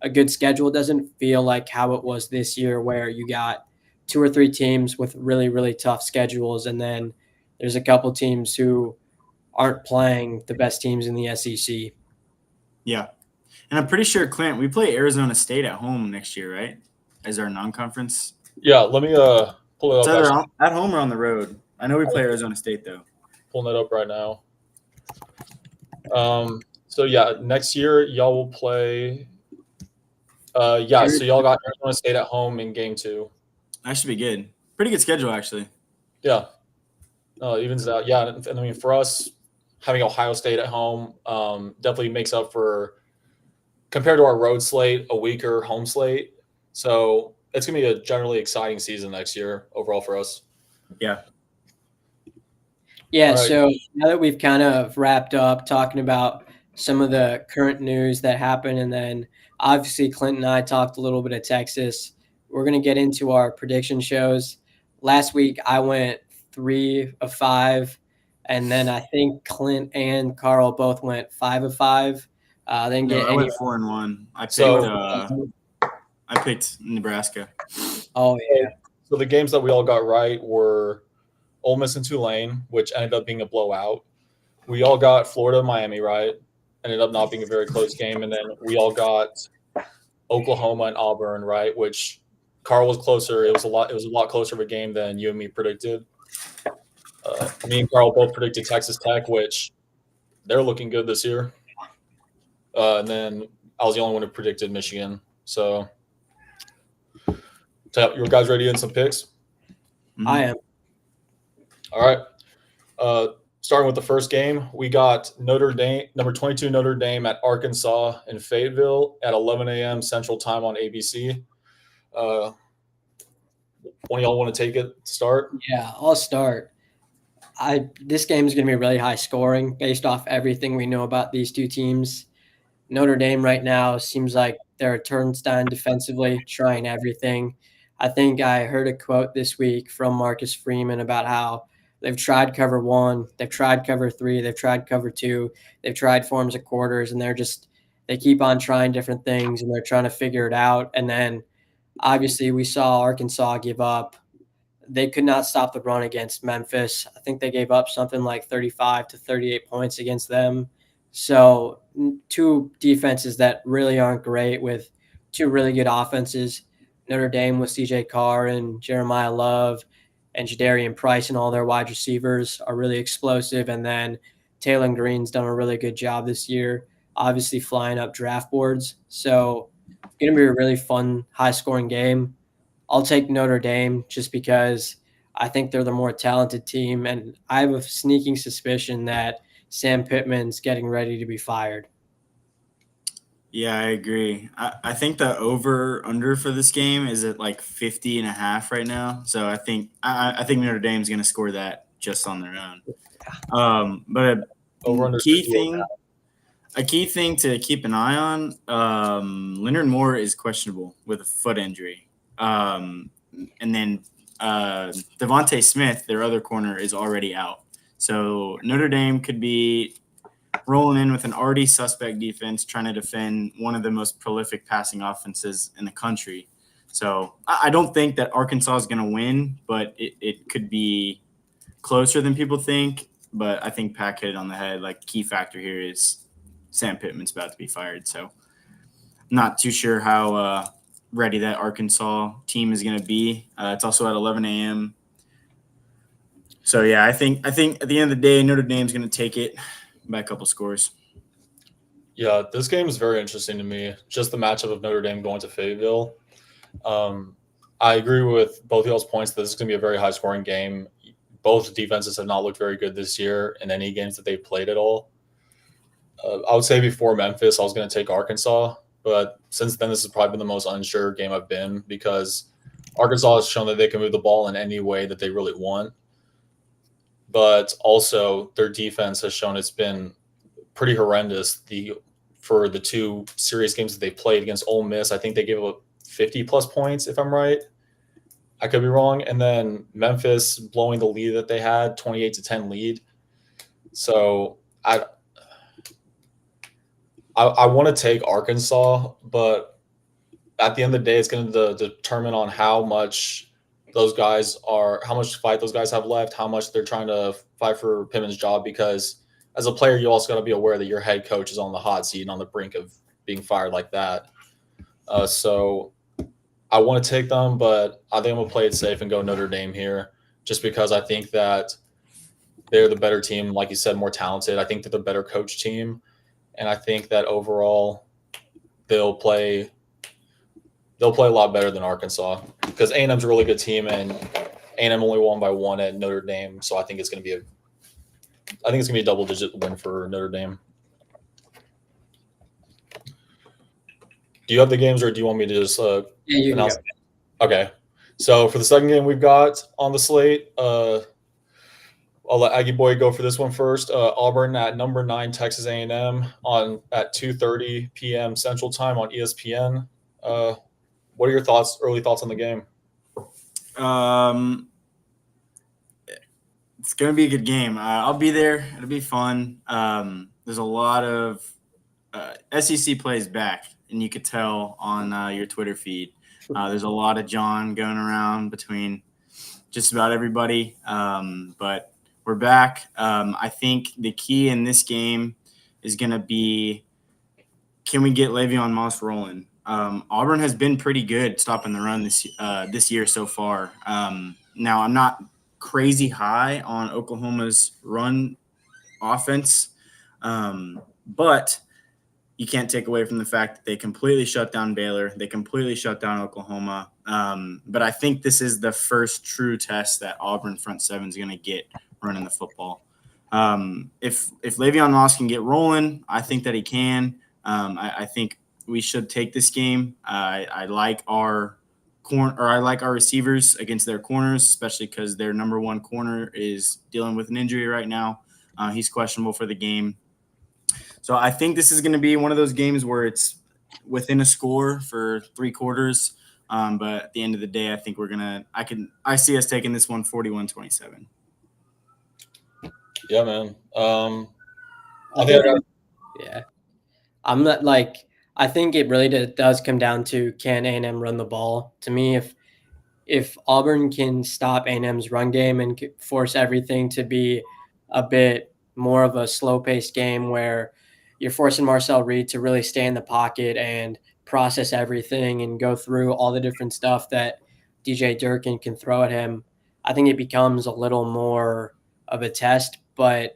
a good schedule. It doesn't feel like how it was this year where you got 2 or 3 teams with really, really tough schedules. And then there's a couple teams who aren't playing the best teams in the SEC. Yeah. And I'm pretty sure, Clint, we play Arizona State at home next year, right? As our non-conference. Yeah, let me pull it It's up. either at home or on the road. I know we play Arizona State, though. Pulling it up right now. So yeah, next year y'all will play. So y'all got Arizona State at home in game 2. That should be good. Pretty good schedule, actually. Yeah. Evens out. Yeah, and I mean for us, having Ohio State at home definitely makes up for, compared to our road slate, a weaker home slate. So it's gonna be a generally exciting season next year overall for us. Yeah. Yeah, All right. so now that we've kind of wrapped up talking about some of the current news that happened, and then obviously Clint and I talked a little bit of Texas, we're going to get into our prediction shows. Last week, I went 3 of 5, and then I think Clint and Carl both went 5 of 5. Then No, get I any. went 4-1. I picked Nebraska. Oh, yeah. So the games that we all got right were Ole Miss and Tulane, which ended up being a blowout. We all got Florida, Miami right. Ended up not being a very close game, and then we all got Oklahoma and Auburn right, which Carl was closer. It was a lot closer of a game than you and me predicted. Me and Carl both predicted Texas Tech, which they're looking good this year. And then I was the only one who predicted Michigan. So you guys ready to get some picks? Mm-hmm. I am. All right. Starting with the first game, we got Notre Dame, number 22 Notre Dame at Arkansas in Fayetteville at 11 a.m. Central Time on ABC. One of y'all want to take it to start? Yeah, I'll start. This game is going to be really high scoring based off everything we know about these two teams. Notre Dame right now seems like they're a turnstile defensively, trying everything. I think I heard a quote this week from Marcus Freeman about how they've tried cover 1, they've tried cover 3, they've tried cover 2, they've tried forms of quarters, and they keep on trying different things and they're trying to figure it out. And then obviously we saw Arkansas give up. They could not stop the run against Memphis. I think they gave up something like 35 to 38 points against them. So 2 defenses that really aren't great with 2 really good offenses. Notre Dame with CJ Carr and Jeremiah Love and Jadarian Price and all their wide receivers are really explosive. And then Taylor Green's done a really good job this year, obviously flying up draft boards. So it's going to be a really fun, high-scoring game. I'll take Notre Dame just because I think they're the more talented team, and I have a sneaking suspicion that Sam Pittman's getting ready to be fired. Yeah, I agree. I think the over-under for this game is at like 50.5 right now. So I think Notre Dame's going to score that just on their own. But a key thing to keep an eye on, Leonard Moore is questionable with a foot injury. And then Devontae Smith, their other corner, is already out. So Notre Dame could be rolling in with an already suspect defense trying to defend one of the most prolific passing offenses in the country. So I don't think that Arkansas is going to win, but it could be closer than people think. But I think Pack hit it on the head. Like, key factor here is Sam Pittman's about to be fired. So not too sure how ready that Arkansas team is going to be. It's also at 11 a.m. So yeah, I think at the end of the day, Notre Dame's going to take it by a couple scores. Yeah, this game is very interesting to me. Just the matchup of Notre Dame going to Fayetteville. I agree with both y'all's points that this is going to be a very high scoring game. Both defenses have not looked very good this year in any games that they've played at all. I would say before Memphis, I was going to take Arkansas, but since then, this has probably been the most unsure game I've been because Arkansas has shown that they can move the ball in any way that they really want. But also, their defense has shown it's been pretty horrendous. For the two serious games that they played against Ole Miss, I think they gave up 50-plus points, if I'm right. I could be wrong. And then Memphis blowing the lead that they had, 28-10 lead. So I want to take Arkansas, but at the end of the day, it's going to determine on how much fight those guys have left, how much they're trying to fight for Pittman's job. Because as a player, you also got to be aware that your head coach is on the hot seat and on the brink of being fired like that. So I want to take them, but I think I'm going to play it safe and go Notre Dame here just because I think that they're the better team. Like you said, more talented. I think they're the better coach team. And I think that overall they'll play a lot better than Arkansas because A&M's a really good team and A&M only won by 1 at Notre Dame. So I think it's going to be a double-digit win for Notre Dame. Do you have the games, or do you want me to just you announce? Okay. So for the second game we've got on the slate, I'll let Aggie Boy go for this one first. Auburn at number 9 Texas A&M at 2:30 p.m. Central Time on ESPN. What are your early thoughts on the game? It's going to be a good game. I'll be there. It'll be fun. There's a lot of SEC plays back, and you could tell on your Twitter feed. There's a lot of John going around between just about everybody, but we're back. I think the key in this game is going to be, can we get Le'Veon Moss rolling? Auburn has been pretty good stopping the run this year so far. Now, I'm not crazy high on Oklahoma's run offense, but you can't take away from the fact that they completely shut down Baylor. They completely shut down Oklahoma. But I think this is the first true test that Auburn front seven is going to get running the football. If Le'Veon Moss can get rolling, I think that he can. I think we should take this game. I like our receivers against their corners, especially because their number one corner is dealing with an injury right now. He's questionable for the game. So I think this is going to be one of those games where it's within a score for 3 quarters. But at the end of the day, I think I see us taking this one 41-27. Yeah, man. Yeah. I'm not I think it really does come down to, can A&M run the ball? To me, if Auburn can stop A&M's run game and force everything to be a bit more of a slow-paced game where you're forcing Marcel Reed to really stay in the pocket and process everything and go through all the different stuff that DJ Durkin can throw at him, I think it becomes a little more of a test. But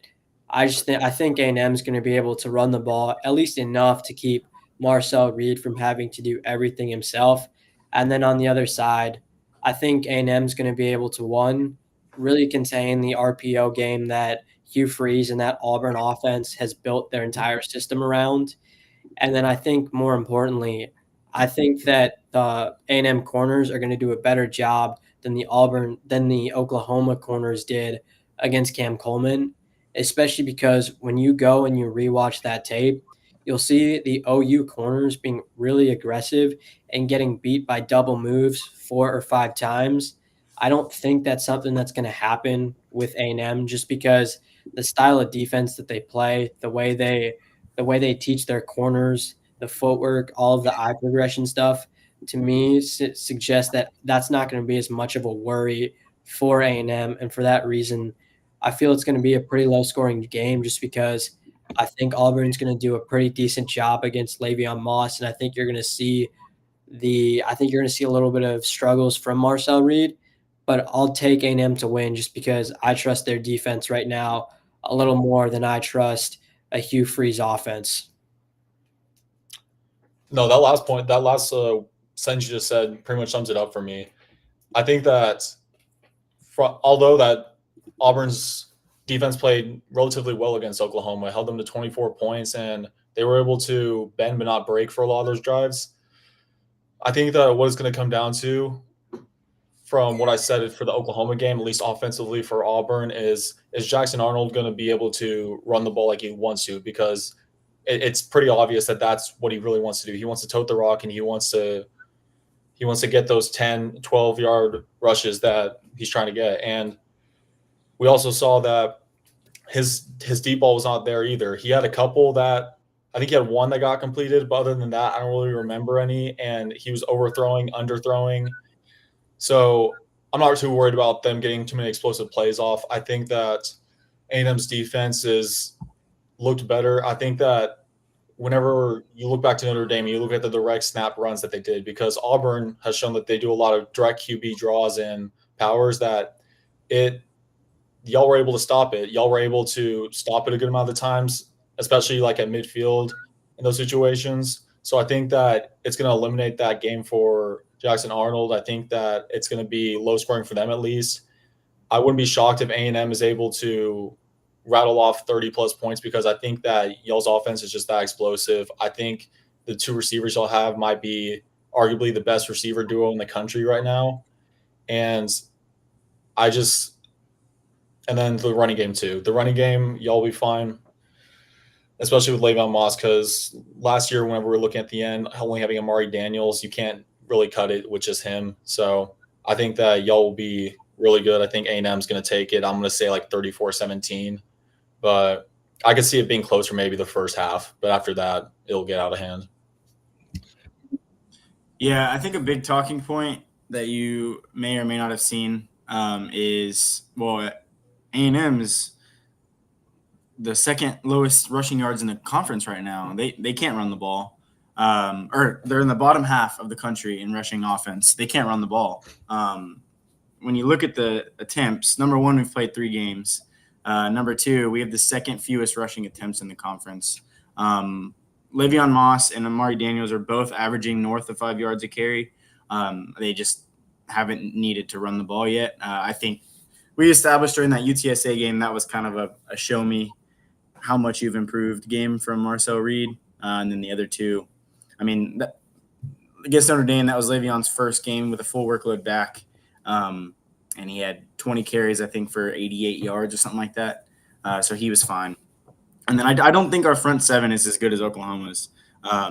I think A&M is going to be able to run the ball at least enough to keep Marcel Reed from having to do everything himself. And then on the other side, I think A&M is going to be able to, really contain the RPO game that Hugh Freeze and that Auburn offense has built their entire system around. And then I think more importantly, I think that the A&M corners are going to do a better job than the Oklahoma corners did against Cam Coleman, especially because when you go and you rewatch that tape, you'll see the OU corners being really aggressive and getting beat by double moves 4 or 5 times. I don't think that's something that's going to happen with A&M, just because the style of defense that they play, the way they teach their corners, the footwork, all of the eye progression stuff, to me suggests that that's not going to be as much of a worry for A&M, and for that reason, I feel it's going to be a pretty low scoring game just because I think Auburn's going to do a pretty decent job against Le'Veon Moss, and I think you're going to see a little bit of struggles from Marcel Reed, but I'll take A&M to win just because I trust their defense right now a little more than I trust a Hugh Freeze offense. No, that last sentence you just said pretty much sums it up for me. I think that although that Auburn's defense played relatively well against Oklahoma, held them to 24 points, and they were able to bend but not break for a lot of those drives. I think that what it's going to come down to, from what I said for the Oklahoma game, at least offensively for Auburn, is Jackson Arnold going to be able to run the ball like he wants to? Because it's pretty obvious that that's what he really wants to do. He wants to tote the rock, and he wants to get those 10, 12-yard rushes that he's trying to get. And we also saw that his deep ball was not there either. He had a couple that I think he had one that got completed, but other than that, I don't really remember any. And he was overthrowing, underthrowing. So I'm not too worried about them getting too many explosive plays off. I think that A&M's defense looked better. I think that whenever you look back to Notre Dame, you look at the direct snap runs that they did, because Auburn has shown that they do a lot of direct QB draws and powers that y'all were able to stop it. Y'all were able to stop it a good amount of the times, especially like at midfield in those situations. So I think that it's going to eliminate that game for Jackson Arnold. I think that it's going to be low scoring for them at least. I wouldn't be shocked if A&M is able to rattle off 30-plus points, because I think that y'all's offense is just that explosive. I think the two receivers y'all have might be arguably the best receiver duo in the country right now. And then the running game too. The running game, y'all will be fine, especially with Le'Veon Moss, because last year whenever we were looking at the end, only having Amari Daniels, you can't really cut it with just him. So I think that y'all will be really good. I think A&M's going to take it. I'm going to say like 34-17. But I could see it being closer maybe the first half. But after that, it'll get out of hand. Yeah, I think a big talking point that you may or may not have seen is, well, A&M's the second lowest rushing yards in the conference right now. They can't run the ball. Or they're in the bottom half of the country in rushing offense. They can't run the ball. When you look at the attempts, number one, we've played 3 games. Number 2, we have the second fewest rushing attempts in the conference. Le'Veon Moss and Amari Daniels are both averaging north of 5 yards a carry. They just haven't needed to run the ball yet. I think we established during that UTSA game that was kind of a show me how much you've improved game from Marcel Reed. And then the other 2, I mean, against Notre Dame, that was Le'Veon's first game with a full workload back. And he had 20 carries, I think, for 88 yards or something like that. So he was fine. And then I don't think our front 7 is as good as Oklahoma's.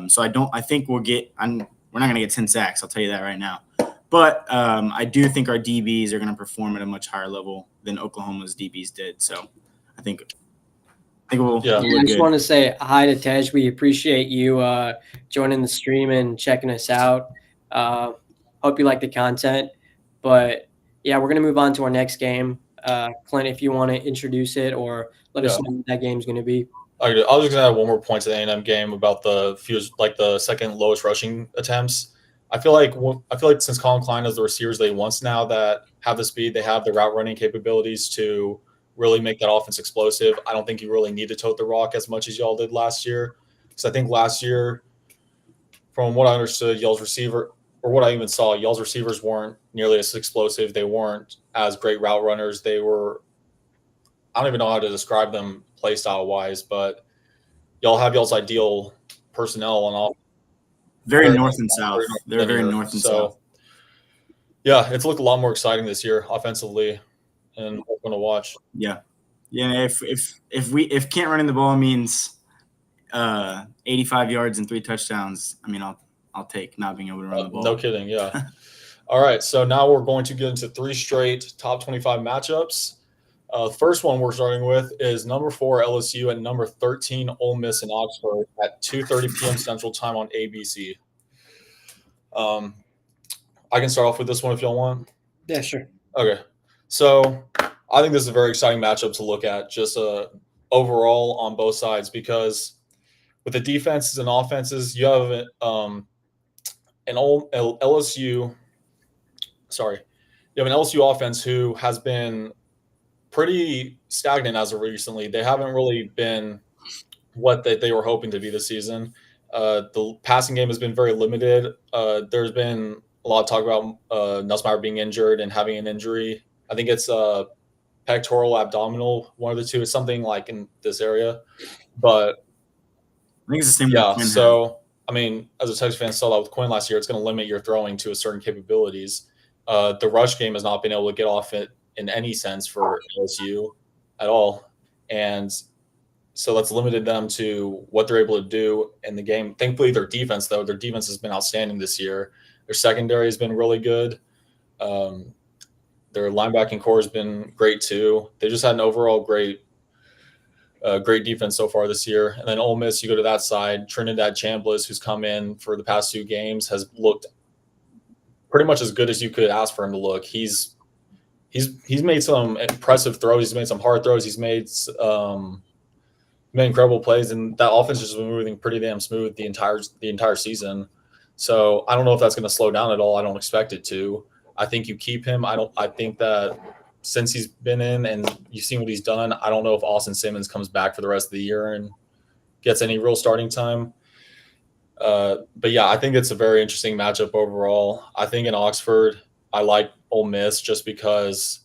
So I think we're not going to get 10 sacks. I'll tell you that right now. But I do think our DBs are going to perform at a much higher level than Oklahoma's DBs did. So I think we'll I just want to say hi to Tej. We appreciate you joining the stream and checking us out. Hope you like the content. But yeah, we're going to move on to our next game. Clint, if you want to introduce it or let us know what that game's going to be. I was just going to add one more point to the A&M game about the second lowest rushing attempts. I feel like since Colin Klein has the receivers they wants now that have the speed, they have the route running capabilities to really make that offense explosive. I don't think you really need to tote the rock as much as y'all did last year. Because I think last year, from what I understood, y'all's receiver – or what I even saw, y'all's receivers weren't nearly as explosive. They weren't as great route runners. They were – I don't even know how to describe them play style wise, but y'all have y'all's ideal personnel on all. Very north and south. They're very north and south. Yeah, it's looked a lot more exciting this year offensively, and we're going to watch. Yeah. If can't running the ball means 85 yards and 3 touchdowns, I mean, I'll take not being able to run the ball. No kidding, yeah. All right, so now we're going to get into 3 straight top 25 matchups. First one we're starting with is number 4 LSU and number 13 Ole Miss in Oxford at 2:30 p.m. Central Time on ABC. I can start off with this one if y'all want. Yeah, sure. Okay, so I think this is a very exciting matchup to look at, just overall on both sides, because with the defenses and offenses, you have an old LSU. Sorry, you have an LSU offense who has been pretty stagnant as of recently. They haven't really been what they were hoping to be this season. The passing game has been very limited. There's been a lot of talk about Nussmeier being injured and having an injury. I think it's pectoral, abdominal, one of the two. It's something like in this area. But I think it's the same. yeah, so I mean, as a Texas fan, saw that with Quinn last year. It's going to limit your throwing to a certain capabilities. The rush game has not been able to get off it in any sense for LSU at all, and so that's limited them to what they're able to do in the game. Thankfully, their defense has been outstanding this year. Their secondary has been really good. Their linebacking core has been great too. They just had an overall great defense so far this year. And then Ole Miss, you go to that side. Trinidad Chambliss, who's come in for the past 2 games, has looked pretty much as good as you could ask for him to look. He's made some impressive throws. He's made some hard throws. He's made incredible plays, and that offense has been moving pretty damn smooth the entire season. So I don't know if that's going to slow down at all. I don't expect it to. I think you keep him. I think that since he's been in and you've seen what he's done, I don't know if Austin Simmons comes back for the rest of the year and gets any real starting time. But yeah, I think it's a very interesting matchup overall. I think in Oxford, I like Ole Miss just because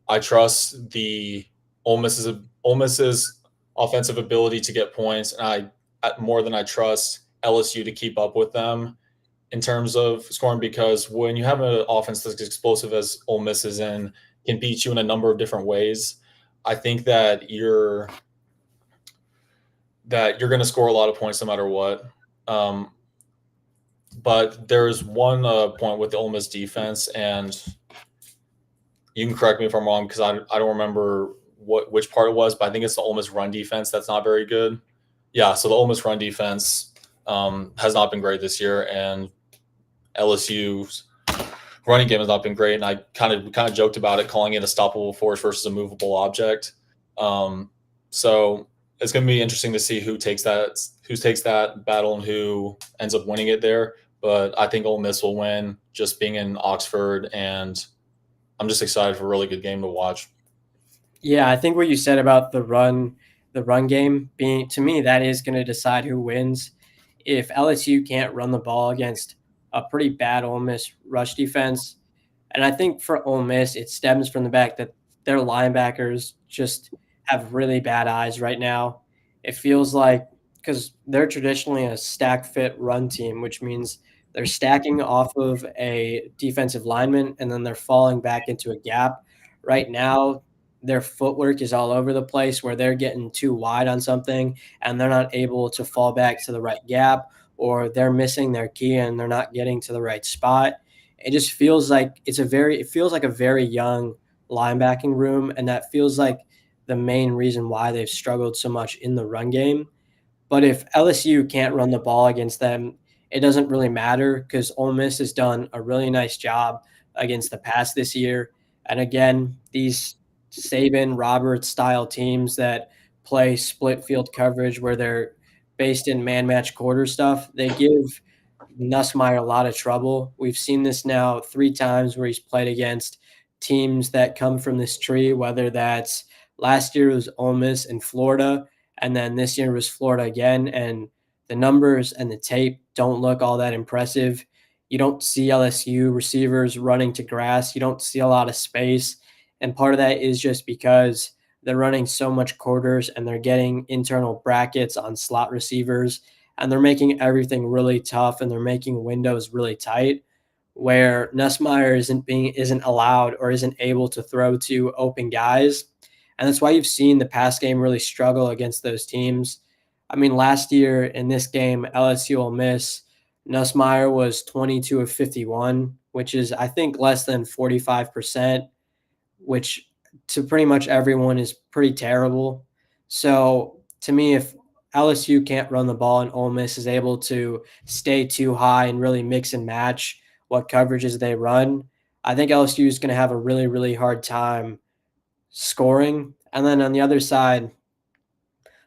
I trust the Ole Miss's offensive ability to get points, and more than I trust LSU to keep up with them in terms of scoring, because when you have an offense that's explosive as Ole Miss is in, can beat you in a number of different ways, I think that you're going to score a lot of points no matter what. But there's one point with the Ole Miss defense, and you can correct me if I'm wrong because I don't remember which part it was, but I think it's the Ole Miss run defense that's not very good. Yeah, so the Ole Miss run defense has not been great this year, and LSU's running game has not been great. And I kind of joked about it, calling it a stoppable force versus a movable object. So it's going to be interesting to see who takes that battle and who ends up winning it there. But I think Ole Miss will win, just being in Oxford, and I'm just excited for a really good game to watch. Yeah, I think what you said about the run game being, to me, that is going to decide who wins. If LSU can't run the ball against a pretty bad Ole Miss rush defense, and I think for Ole Miss, it stems from the fact that their linebackers just have really bad eyes right now. It feels like, because they're traditionally a stack fit run team, which means they're stacking off of a defensive lineman and then they're falling back into a gap. Right now, their footwork is all over the place where they're getting too wide on something and they're not able to fall back to the right gap, or they're missing their key and they're not getting to the right spot. It just feels like it feels like a very young linebacking room, and that feels like the main reason why they've struggled so much in the run game. But if LSU can't run the ball against them, it doesn't really matter because Ole Miss has done a really nice job against the pass this year. And again, these Saban Roberts style teams that play split field coverage where they're based in man match quarter stuff, they give Nussmeier a lot of trouble. We've seen this now 3 times where he's played against teams that come from this tree, whether that's last year was Ole Miss and Florida, and then this year was Florida again. And the numbers and the tape don't look all that impressive. You don't see LSU receivers running to grass. You don't see a lot of space. And part of that is just because they're running so much quarters and they're getting internal brackets on slot receivers, and they're making everything really tough and they're making windows really tight where Nussmeier isn't allowed or isn't able to throw to open guys. And that's why you've seen the pass game really struggle against those teams. I mean, last year in this game, LSU Ole Miss, Nussmeier was 22 of 51, which is, I think, less than 45%, which to pretty much everyone is pretty terrible. So to me, if LSU can't run the ball and Ole Miss is able to stay too high and really mix and match what coverages they run, I think LSU is going to have a really, really hard time scoring. And then on the other side,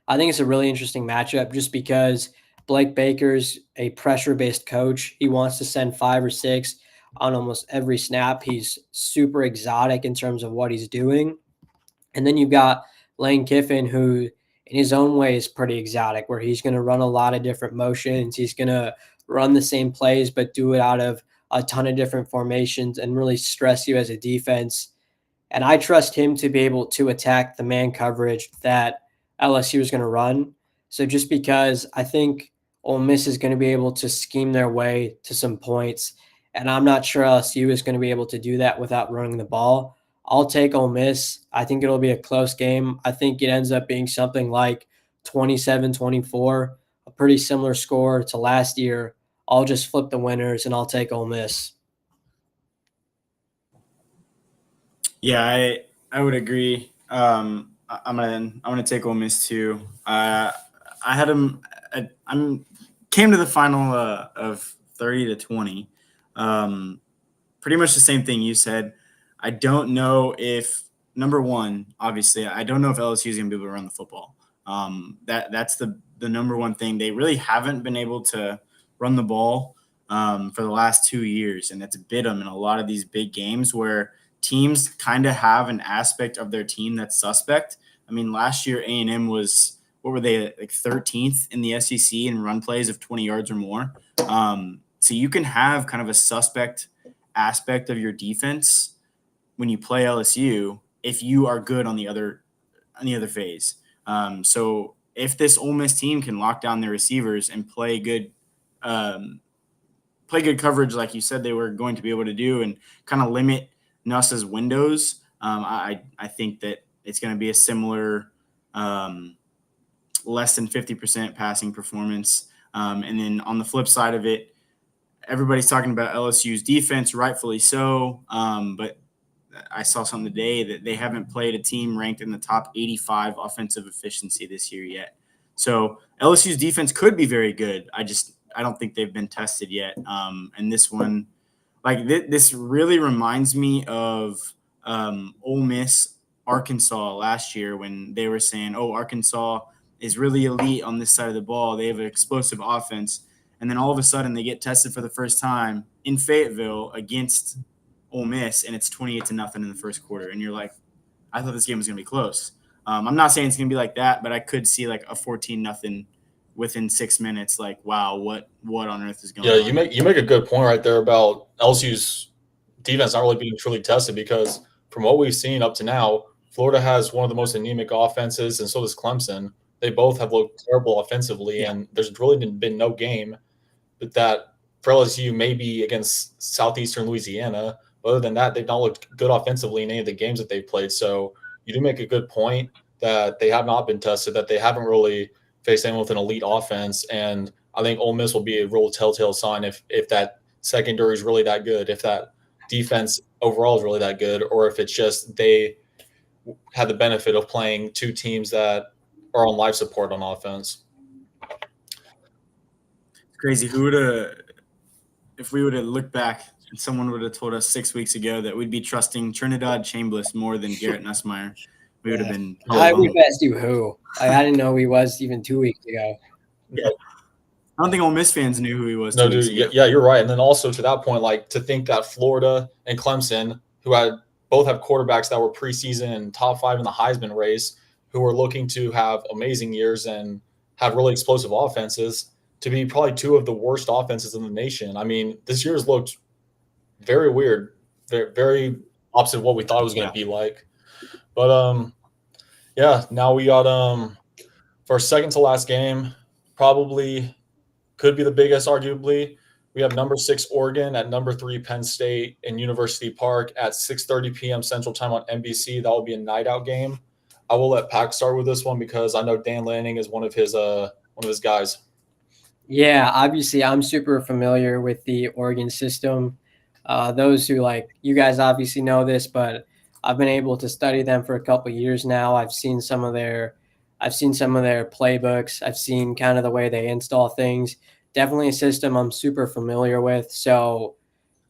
I think it's a really interesting matchup just because Blake Baker's a pressure based coach. He wants to send 5 or 6 on almost every snap. He's super exotic in terms of what he's doing. And then you've got Lane Kiffin, who in his own way is pretty exotic, where he's going to run a lot of different motions. He's going to run the same plays, but do it out of a ton of different formations and really stress you as a defense. And I trust him to be able to attack the man coverage that LSU is going to run. So just because I think Ole Miss is going to be able to scheme their way to some points, and I'm not sure LSU is going to be able to do that without running the ball, I'll take Ole Miss. I think it'll be a close game. I think it ends up being something like 27-24, a pretty similar score to last year. I'll just flip the winners and I'll take Ole Miss. Yeah, I would agree. I'm gonna take Ole Miss too. I had them. I'm came to the final of 30-20. Pretty much the same thing you said. I don't know if number one, obviously, I don't know if LSU is gonna be able to run the football. That's the number one thing. They really haven't been able to run the ball for the last 2 years, and it's bit them in a lot of these big games where teams kind of have an aspect of their team that's suspect. I mean, last year A&M was, what were they, like 13th in the SEC in run plays of 20 yards or more. So you can have kind of a suspect aspect of your defense when you play LSU if you are good on the other phase. So if this Ole Miss team can lock down their receivers and play good coverage like you said they were going to be able to do and kind of limit Nuss's windows, I think that it's going to be a similar less than 50% passing performance. And then on the flip side of it, everybody's talking about LSU's defense, rightfully so. But I saw something today that they haven't played a team ranked in the top 85 offensive efficiency this year yet. So LSU's defense could be very good. I don't think they've been tested yet. And this one, like this really reminds me of Ole Miss, Arkansas last year when they were saying, oh, Arkansas is really elite on this side of the ball. They have an explosive offense. And then all of a sudden they get tested for the first time in Fayetteville against Ole Miss, and it's 28-0 in the first quarter. And you're like, I thought this game was going to be close. I'm not saying it's going to be like that, but I could see like a 14-0 within 6 minutes. Like, wow, what on earth is going on? Yeah, you make a good point right there about LSU's defense not really being truly tested because from what we've seen up to now, Florida has one of the most anemic offenses, and so does Clemson. They both have looked terrible offensively, and there's really been no game but that for LSU maybe against Southeastern Louisiana. Other than that, they've not looked good offensively in any of the games that they've played. So you do make a good point that they have not been tested, that they haven't really faced anyone with an elite offense. And I think Ole Miss will be a real telltale sign if that secondary is really that good, if that defense overall is really that good, or if it's just they had the benefit of playing two teams that are on life support on offense. It's crazy. If we would have looked back and someone would have told us 6 weeks ago that we'd be trusting Trinidad Chambliss more than Garrett Nussmeier, we would have been. I would ask you who. I didn't know he was even 2 weeks ago. Yeah. I don't think Ole Miss fans knew who he was. No, dude. Yeah, you're right. And then also to that point, like to think that Florida and Clemson, who both have quarterbacks that were preseason and top 5 in the Heisman race, who are looking to have amazing years and have really explosive offenses, to be probably 2 of the worst offenses in the nation. I mean, this year's looked very weird, very, very opposite of what we thought it was going to be like. But yeah, now we got for our second to last game, probably could be the biggest, arguably. We have number 6 Oregon at number 3 Penn State in University Park at 6:30 p.m. Central Time on NBC. That will be a night out game. I will let Pac start with this one because I know Dan Lanning is one of his guys. Yeah, obviously I'm super familiar with the Oregon system. Those who like you guys obviously know this, but I've been able to study them for a couple years now. I've seen some of their playbooks. I've seen kind of the way they install things. Definitely a system I'm super familiar with. So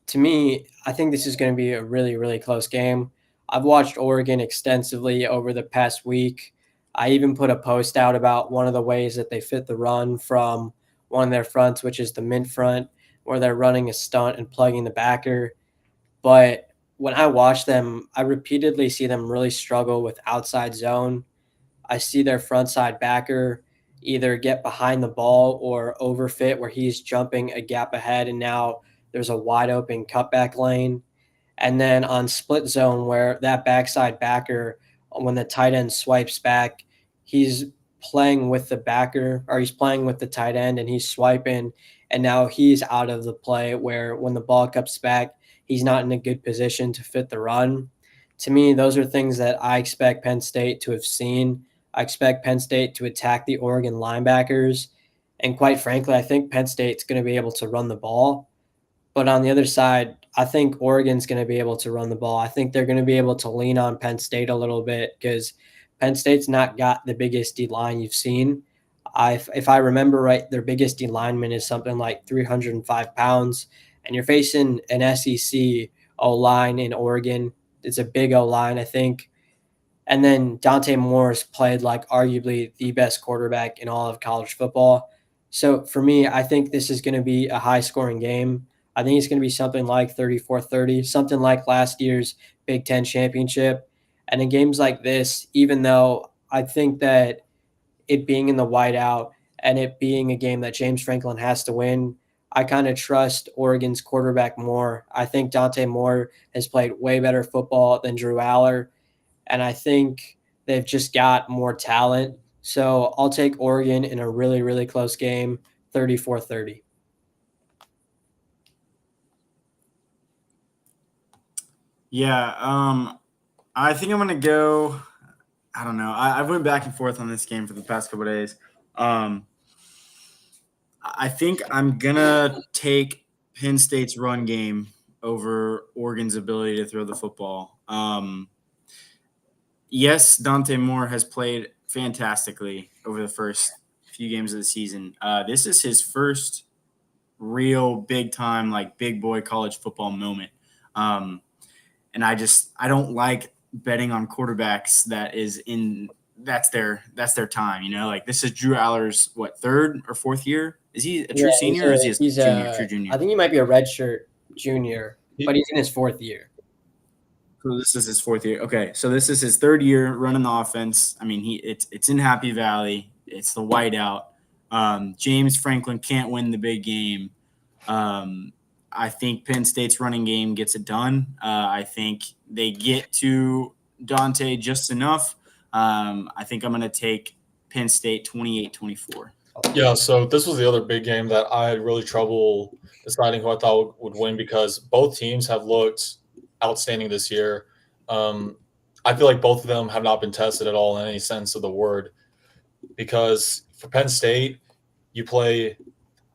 to me, I think this is going to be a really, really close game. I've watched Oregon extensively over the past week. I even put a post out about one of the ways that they fit the run from one of their fronts, which is the mint front, where they're running a stunt and plugging the backer. But when I watch them, I repeatedly see them really struggle with outside zone. I see their front side backer either get behind the ball or overfit where he's jumping a gap ahead and now there's a wide open cutback lane. And then on split zone, where that backside backer, when the tight end swipes back, he's playing with the backer or he's playing with the tight end and he's swiping. And now he's out of the play where when the ball comes back, he's not in a good position to fit the run. To me, those are things that I expect Penn State to have seen. I expect Penn State to attack the Oregon linebackers. And quite frankly, I think Penn State's going to be able to run the ball. But on the other side, I think Oregon's going to be able to run the ball. I think they're going to be able to lean on Penn State a little bit because Penn State's not got the biggest D line you've seen. If I remember right, their biggest D lineman is something like 305 pounds, and you're facing an SEC O line in Oregon. It's a big O line, I think. And then Dante Moore's played like arguably the best quarterback in all of college football. So for me, I think this is going to be a high scoring game. I think it's going to be something like 34-30, something like last year's Big Ten championship. And in games like this, even though I think that it being in the whiteout and it being a game that James Franklin has to win, I kind of trust Oregon's quarterback more. I think Dante Moore has played way better football than Drew Aller, and I think they've just got more talent. So I'll take Oregon in a really, really close game, 34-30. Yeah, I think I'm gonna go. I don't know. I've went back and forth on this game for the past couple of days. I think I'm gonna take Penn State's run game over Oregon's ability to throw the football. Yes, Dante Moore has played fantastically over the first few games of the season. This is his first real big time, like big boy college football moment. And I don't like betting on quarterbacks that's their time, like this is Drew Aller's third or fourth year. Is he a true senior or is he a true junior? I think he might be a redshirt junior, but he's in his fourth year. So this is his fourth year. Okay, so this is his third year running the offense. I mean, it's in Happy Valley. It's the whiteout. James Franklin can't win the big game. I think Penn State's running game gets it done. I think they get to Dante just enough. I think I'm going to take Penn State 28-24. Yeah, so this was the other big game that I had really trouble deciding who I thought would win because both teams have looked outstanding this year. I feel like both of them have not been tested at all in any sense of the word because for Penn State, you play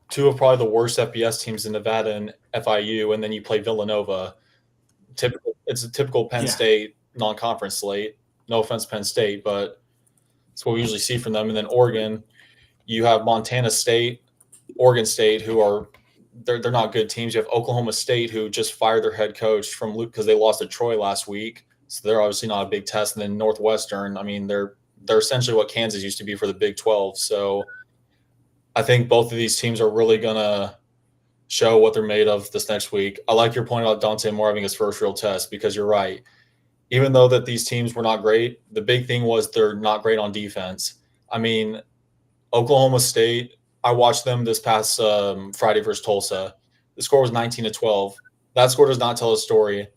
two of probably the worst FBS teams in Nevada and FIU, and then you play Villanova. It's a typical Penn State non-conference slate. No offense, Penn State, but it's what we usually see from them. And then Oregon, you have Montana State, Oregon State, who are they're not good teams. You have Oklahoma State, who just fired their head coach from Luke because they lost to Troy last week, so they're obviously not a big test. And then Northwestern, I mean, they're essentially what Kansas used to be for the Big 12. So I think both of these teams are really gonna show what they're made of this next week. I like your point about Dante Moore having his first real test because you're right. Even though that these teams were not great, the big thing was they're not great on defense. I mean, Oklahoma State, I watched them this past Friday versus Tulsa. The score was 19-12. That score does not tell a story.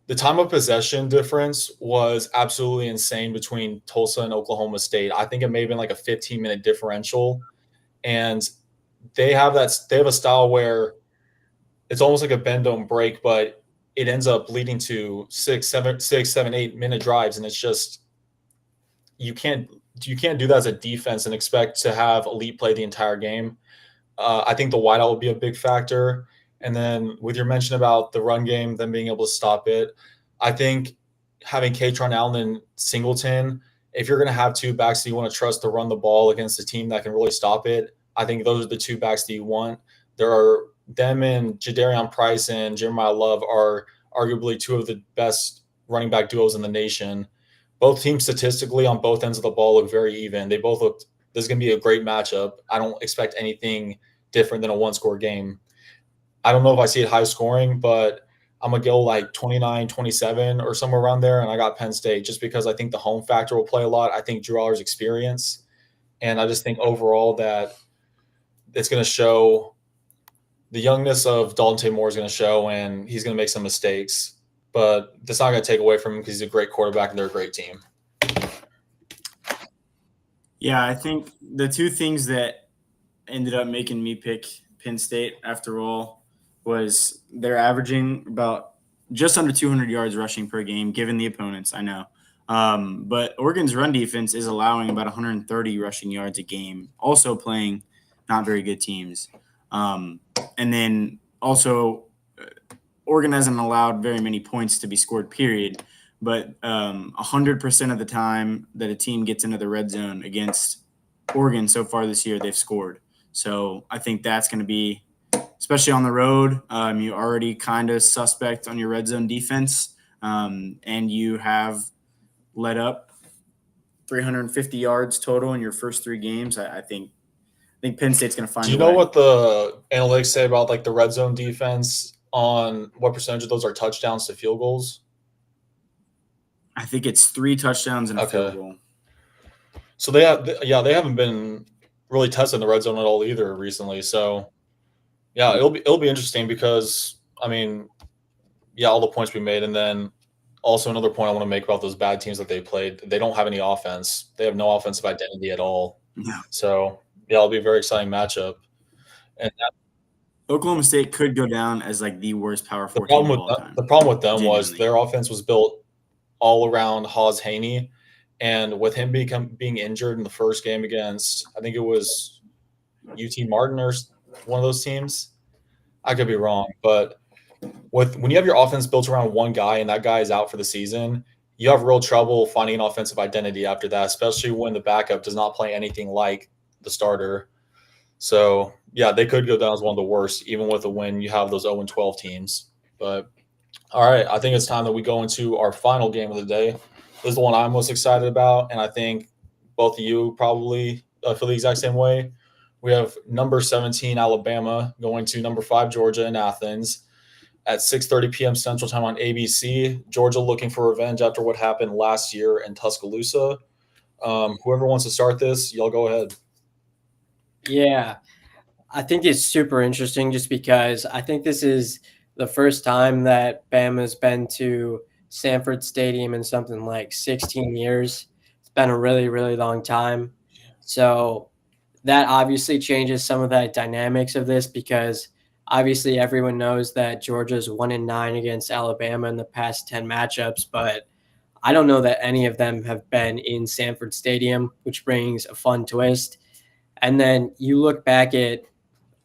The time of possession difference was absolutely insane between Tulsa and Oklahoma State. I think it may have been like a 15-minute differential. And they have a style where it's almost like a bend don't break, but it ends up leading to 6, 7, 8-minute drives, and it's just you can't do that as a defense and expect to have elite play the entire game. I think the wideout will be a big factor, and then with your mention about the run game, them being able to stop it, I think having Katron Allen and Singleton, if you're going to have two backs that you want to trust to run the ball against a team that can really stop it, I think those are the two backs that you want. There are them and Jadarian Price and Jeremiah Love are arguably two of the best running back duos in the nation. Both teams statistically on both ends of the ball look very even. They both look. This is going to be a great matchup. I don't expect anything different than a one-score game. I don't know if I see it high scoring, but I'm going to go like 29-27 or somewhere around there. And I got Penn State just because I think the home factor will play a lot. I think Drew Aller's experience. And I just think overall that it's going to show the youngness of Dalton Moore is going to show, and he's going to make some mistakes. But that's not going to take away from him because he's a great quarterback and they're a great team. Yeah, I think the two things that ended up making me pick Penn State after all was they're averaging about just under 200 yards rushing per game, given the opponents, I know. But Oregon's run defense is allowing about 130 rushing yards a game, also playing not very good teams. And then also Oregon hasn't allowed very many points to be scored, period. But 100% of the time that a team gets into the red zone against Oregon so far this year, they've scored. So I think that's going to be, especially on the road, you're already kind of suspect on your red zone defense, and you have let up 350 yards total in your first three games. I think Penn State's going to find. Do you know what the analytics say about like the red zone defense on what percentage of those are touchdowns to field goals? I think it's 3 touchdowns and a field goal. So they haven't been really testing the red zone at all either recently. So yeah, it'll be interesting because I mean, yeah, all the points we made, and then also another point I want to make about those bad teams that they played. They don't have any offense. They have no offensive identity at all. Yeah. So yeah, it'll be a very exciting matchup. And Oklahoma State could go down as like the worst Power 4 team of all time. The problem with them Genuinely. was their offense was built all around Haas Haney, and with him being injured in the first game against, I think it was UT Martin or one of those teams. I could be wrong, but when you have your offense built around one guy and that guy is out for the season, you have real trouble finding an offensive identity after that, especially when the backup does not play anything like the starter. So, yeah, they could go down as one of the worst, even with a win. You have those 0-12 teams. But, all right, I think it's time that we go into our final game of the day. This is the one I'm most excited about, and I think both of you probably feel the exact same way. We have number 17 Alabama going to number 5 Georgia in Athens at 6:30 p.m. Central Time on ABC. Georgia looking for revenge after what happened last year in Tuscaloosa. Whoever wants to start this, y'all go ahead. Yeah, I think it's super interesting just because I think this is the first time that Bama's been to Sanford Stadium in something like 16 years. It's been a really, really long time. So that obviously changes some of the dynamics of this because obviously everyone knows that Georgia's 1-9 against Alabama in the past 10 matchups, but I don't know that any of them have been in Sanford Stadium, which brings a fun twist. And then you look back at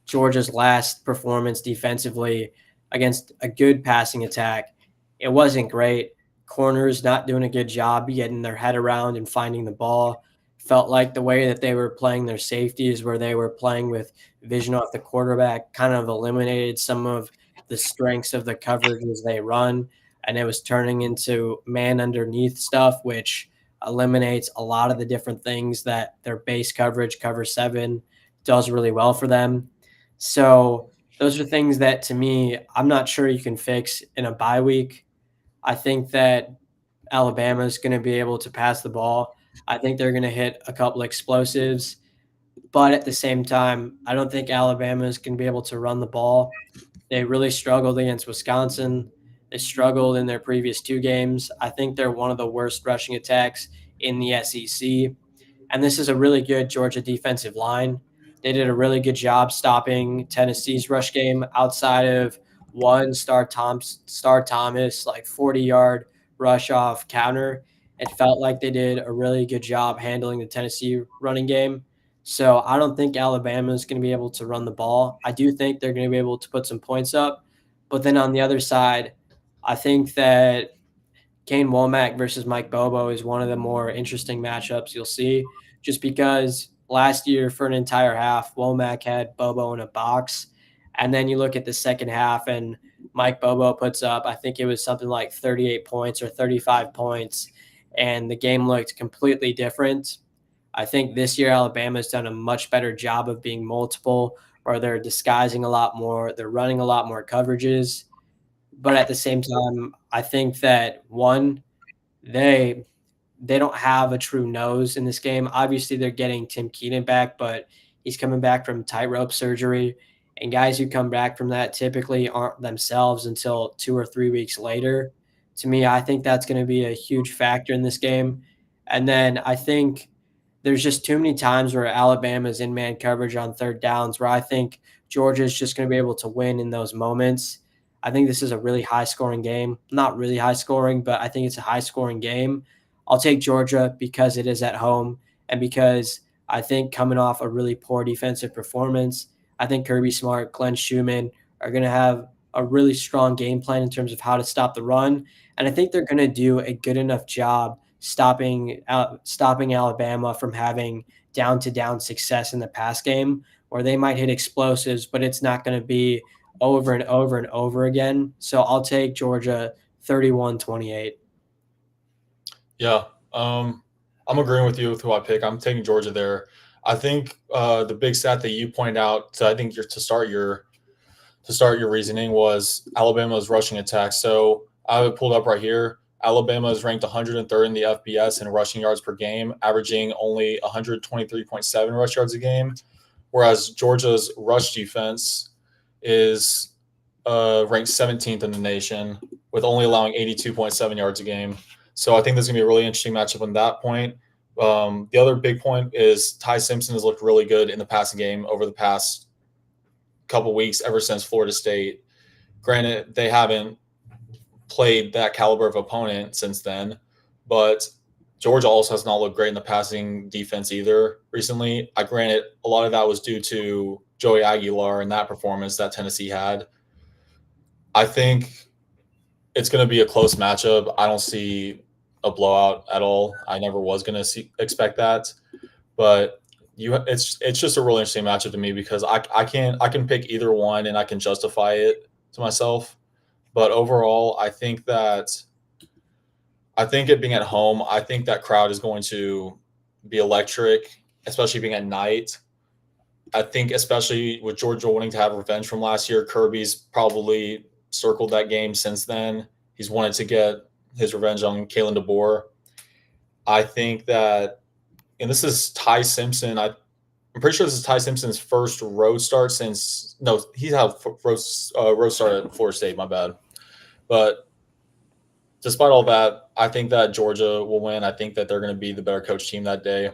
Georgia's last performance defensively against a good passing attack. It wasn't great. Corners not doing a good job getting their head around and finding the ball. Felt like the way that they were playing their safeties, where they were playing with vision off the quarterback, kind of eliminated some of the strengths of the coverages they run. And it was turning into man underneath stuff, which eliminates a lot of the different things that their base coverage, cover 7, does really well for them. So those are things that, to me, I'm not sure you can fix in a bye week. I think that Alabama is going to be able to pass the ball. I think they're going to hit a couple explosives. But at the same time, I don't think Alabama is going to be able to run the ball. They really struggled against Wisconsin. They struggled in their previous 2 games. I think they're one of the worst rushing attacks in the SEC. And this is a really good Georgia defensive line. They did a really good job stopping Tennessee's rush game outside of one Star Thomas, like 40-yard rush off counter. It felt like they did a really good job handling the Tennessee running game. So I don't think Alabama is going to be able to run the ball. I do think they're going to be able to put some points up. But then on the other side, I think that Kane Womack versus Mike Bobo is one of the more interesting matchups you'll see, just because last year for an entire half, Womack had Bobo in a box. And then you look at the second half, and Mike Bobo puts up, I think it was something like 38 points or 35 points, and the game looked completely different. I think this year Alabama's done a much better job of being multiple, where they're disguising a lot more, they're running a lot more coverages. But at the same time, I think that one, they they don't have a true nose in this game. Obviously, they're getting Tim Keenan back, but he's coming back from tightrope surgery. And guys who come back from that typically aren't themselves until 2 or 3 weeks later. To me, I think that's going to be a huge factor in this game. And then I think there's just too many times where Alabama's in man coverage on third downs where I think Georgia's just going to be able to win in those moments. I think this is a really high scoring game. Not really high scoring, but I think it's a high scoring game. I'll take Georgia because it is at home and because I think coming off a really poor defensive performance, I think Kirby Smart, Glenn Schumann are going to have a really strong game plan in terms of how to stop the run. And I think they're going to do a good enough job stopping Alabama from having down to down success in the pass game, where they might hit explosives, but it's not going to be over and over and over again. So I'll take Georgia 31-28. Yeah, I'm agreeing with you with who I pick. I'm taking Georgia there. I think the big stat that you pointed out, I think to start your reasoning was Alabama's rushing attack. So I have it pulled up right here. Alabama is ranked 103rd in the FBS in rushing yards per game, averaging only 123.7 rush yards a game, whereas Georgia's rush defense is ranked 17th in the nation with only allowing 82.7 yards a game. So I think there's going to be a really interesting matchup on that point. The other big point is Ty Simpson has looked really good in the passing game over the past couple weeks, ever since Florida State. Granted, they haven't played that caliber of opponent since then, but Georgia also has not looked great in the passing defense either recently. I granted a lot of that was due to Joey Aguilar and that performance that Tennessee had. I think it's going to be a close matchup. I don't see a blowout at all. I never was going to expect that, but it's just a really interesting matchup to me because I can pick either one and I can justify it to myself. But overall, I think it being at home, I think that crowd is going to be electric, especially being at night. I think especially with Georgia wanting to have revenge from last year, Kirby's probably circled that game since then. He's wanted to get his revenge on Kalen DeBoer. I think that, and this is Ty Simpson. I'm pretty sure this is Ty Simpson's first road start since he's had a road start at Florida State. My bad. But despite all that, I think that Georgia will win. I think that they're going to be the better coach team that day.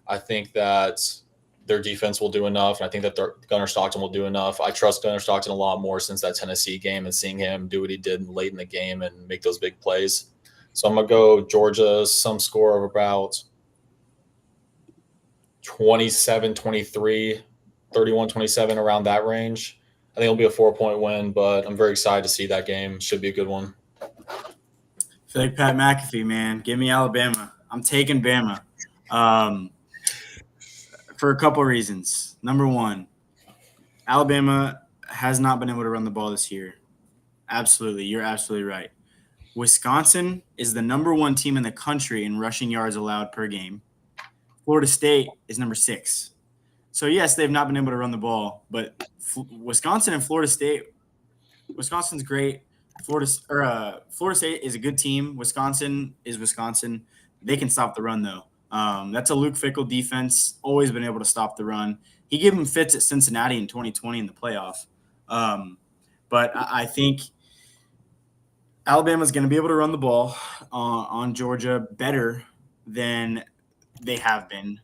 I think that their defense will do enough, and I think that Gunnar Stockton will do enough. I trust Gunnar Stockton a lot more since that Tennessee game and seeing him do what he did late in the game and make those big plays. So I'm going to go Georgia, some score of about 27-23, 31-27, around that range. I think it'll be a 4-point win, but I'm very excited to see that game. Should be a good one. I feel like Pat McAfee, man. Give me Alabama. I'm taking Bama. For a couple of reasons. Number one, Alabama has not been able to run the ball this year. Absolutely. You're absolutely right. Wisconsin is the number one team in the country in rushing yards allowed per game. Florida State is number 6. So, yes, they've not been able to run the ball, but Wisconsin and Florida State, Wisconsin's great. Florida State is a good team. Wisconsin is Wisconsin. They can stop the run, though. That's a Luke Fickell defense, always been able to stop the run. He gave him fits at Cincinnati in 2020 in the playoff. But I think Alabama's going to be able to run the ball on Georgia better than they have been.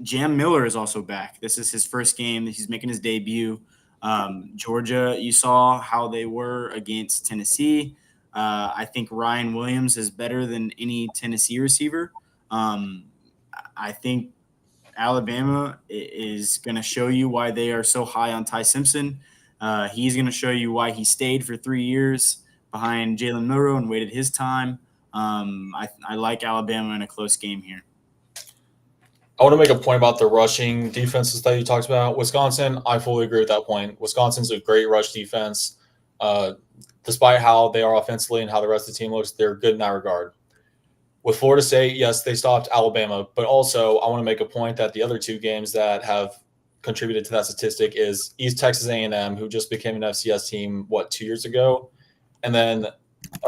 Jam Miller is also back. This is his first game. He's making his debut. Georgia, you saw how they were against Tennessee. I think Ryan Williams is better than any Tennessee receiver. I think Alabama is going to show you why they are so high on Ty Simpson. He's going to show you why he stayed for 3 years. behind Jalen Milroe and waited his time. I like Alabama in a close game here. I want to make a point about the rushing defenses that you talked about. Wisconsin, I fully agree with that point. Wisconsin's a great rush defense. Despite how they are offensively and how the rest of the team looks, they're good in that regard. With Florida State, yes, they stopped Alabama, but also I want to make a point that the other two games that have contributed to that statistic is East Texas A&M, who just became an FCS team, 2 years ago, and then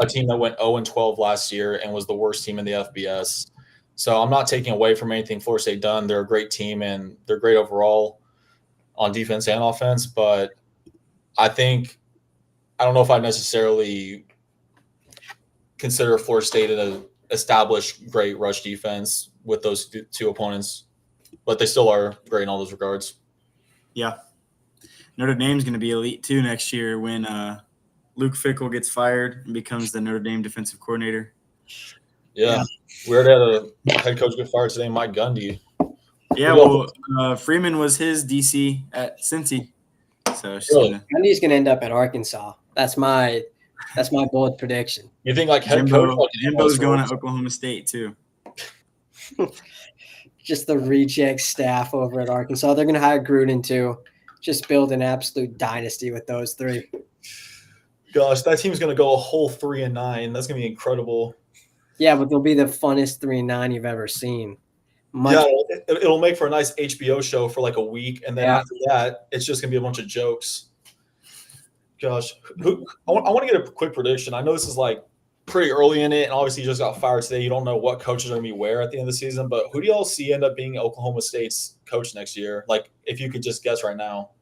a team that went 0-12 last year and was the worst team in the FBS. So I'm not taking away from anything Florida State done. They're a great team and they're great overall on defense and offense, but I don't know if I necessarily consider Florida State an established great rush defense with those two opponents, but they still are great in all those regards. Yeah. Notre Dame's going to be elite too next year when Luke Fickell gets fired and becomes the Notre Dame defensive coordinator. Yeah. We already had a head coach get fired today, Mike Gundy. Yeah, well, Freeman was his DC at Cincy. So Really? Gundy's going to end up at Arkansas. That's my bold prediction. You think like head coach? Jimbo's going to Oklahoma State too. Just the reject staff over at Arkansas. They're going to hire Gruden too. Just build an absolute dynasty with those three. Gosh, that team's going to go a whole 3-9. That's going to be incredible. Yeah, but they'll be the funnest 3-9 you've ever seen. It'll make for a nice HBO show for like a week, and then after that, it's just going to be a bunch of jokes. Gosh, I want to get a quick prediction. I know this is like pretty early in it, and obviously you just got fired today. You don't know what coaches are going to be where at the end of the season, but who do y'all see end up being Oklahoma State's coach next year? Like, if you could just guess right now.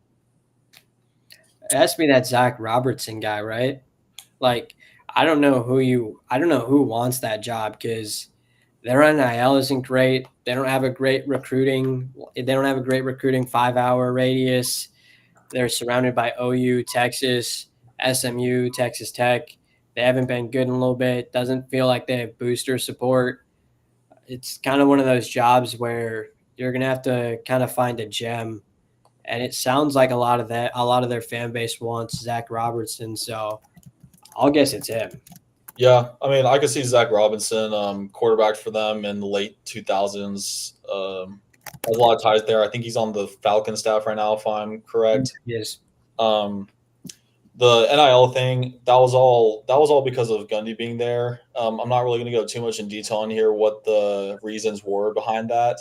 It has to be that Zach Robertson guy, right? Like, I don't know who wants that job because their NIL isn't great. They don't have a great recruiting 5-hour radius. They're surrounded by OU, Texas, SMU, Texas Tech. They haven't been good in a little bit. Doesn't feel like they have booster support. It's kind of one of those jobs where you're going to have to kind of find a gem. And it sounds like a lot of their fan base wants Zach Robertson. So I'll guess it's him. Yeah, I mean, I could see Zach Robinson, quarterback for them in the late 2000s. Has a lot of ties there. I think he's on the Falcon staff right now, if I'm correct. Yes. The NIL thing, that was all because of Gundy being there. I'm not really going to go too much in detail on here what the reasons were behind that,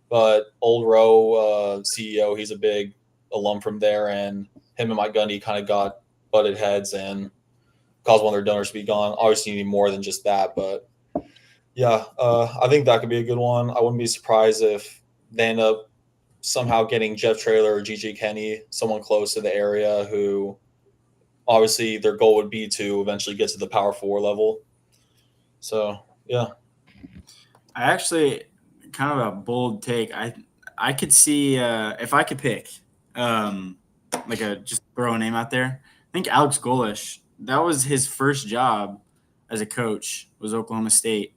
but Old Row CEO, he's a big alum from there, and him and Mike Gundy kind of got butted heads and caused one of their donors to be gone. Obviously, you need more than just that, but yeah, I think that could be a good one. I wouldn't be surprised if they end up somehow getting Jeff Traylor or G.G. Kenny, someone close to the area who obviously their goal would be to eventually get to the Power 4 level. So, yeah. I actually kind of a bold take. I could see if I could pick just throw a name out there. I think Alex Golesh, that was his first job as a coach, was Oklahoma State.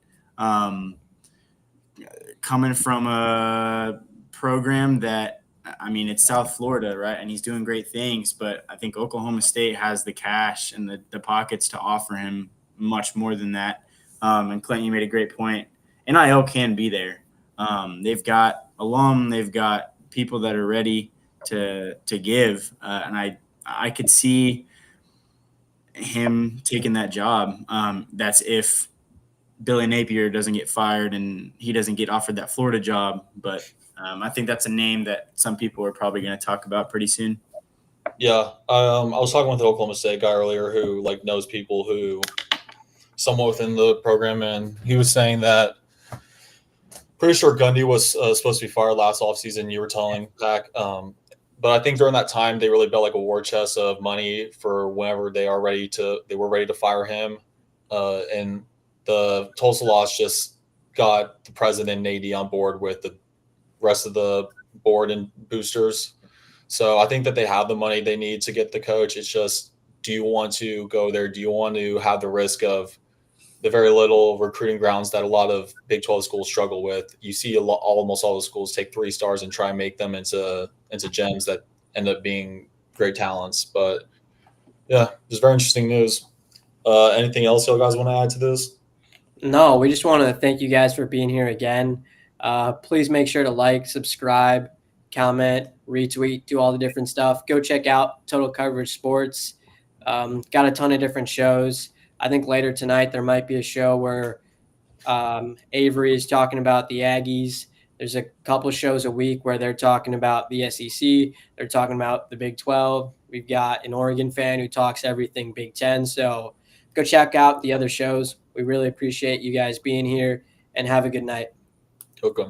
Coming from a program that, I mean, it's South Florida, right? And he's doing great things, but I think Oklahoma State has the cash and the pockets to offer him much more than that. And Clint, you made a great point. NIL can be there. They've got alum, they've got people that are ready to give. And I could see him taking that job. That's if Billy Napier doesn't get fired and he doesn't get offered that Florida job. But I think that's a name that some people are probably going to talk about pretty soon. Yeah. I was talking with the Oklahoma State guy earlier who knows people who somewhat within the program, and he was saying that pretty sure Gundy was supposed to be fired last offseason. You were telling Zach. But I think during that time they really built like a war chest of money for whenever they were ready to fire him. And the Tulsa loss just got the president and AD on board with the rest of the board and boosters. So I think that they have the money they need to get the coach. It's just, do you want to go there? Do you want to have the risk of the very little recruiting grounds that a lot of Big 12 schools struggle with? You see almost all the schools take 3 stars and try and make them into gems that end up being great talents. But yeah, it's very interesting news. Anything else y'all guys want to add to this? No, we just want to thank you guys for being here again. Please make sure to like, subscribe, comment, retweet, do all the different stuff. Go check out Total Coverage Sports. Got a ton of different shows. I think later tonight there might be a show where Avery is talking about the Aggies. There's a couple shows a week where they're talking about the SEC. They're talking about the Big 12. We've got an Oregon fan who talks everything Big 10. So go check out the other shows. We really appreciate you guys being here and have a good night. Okay.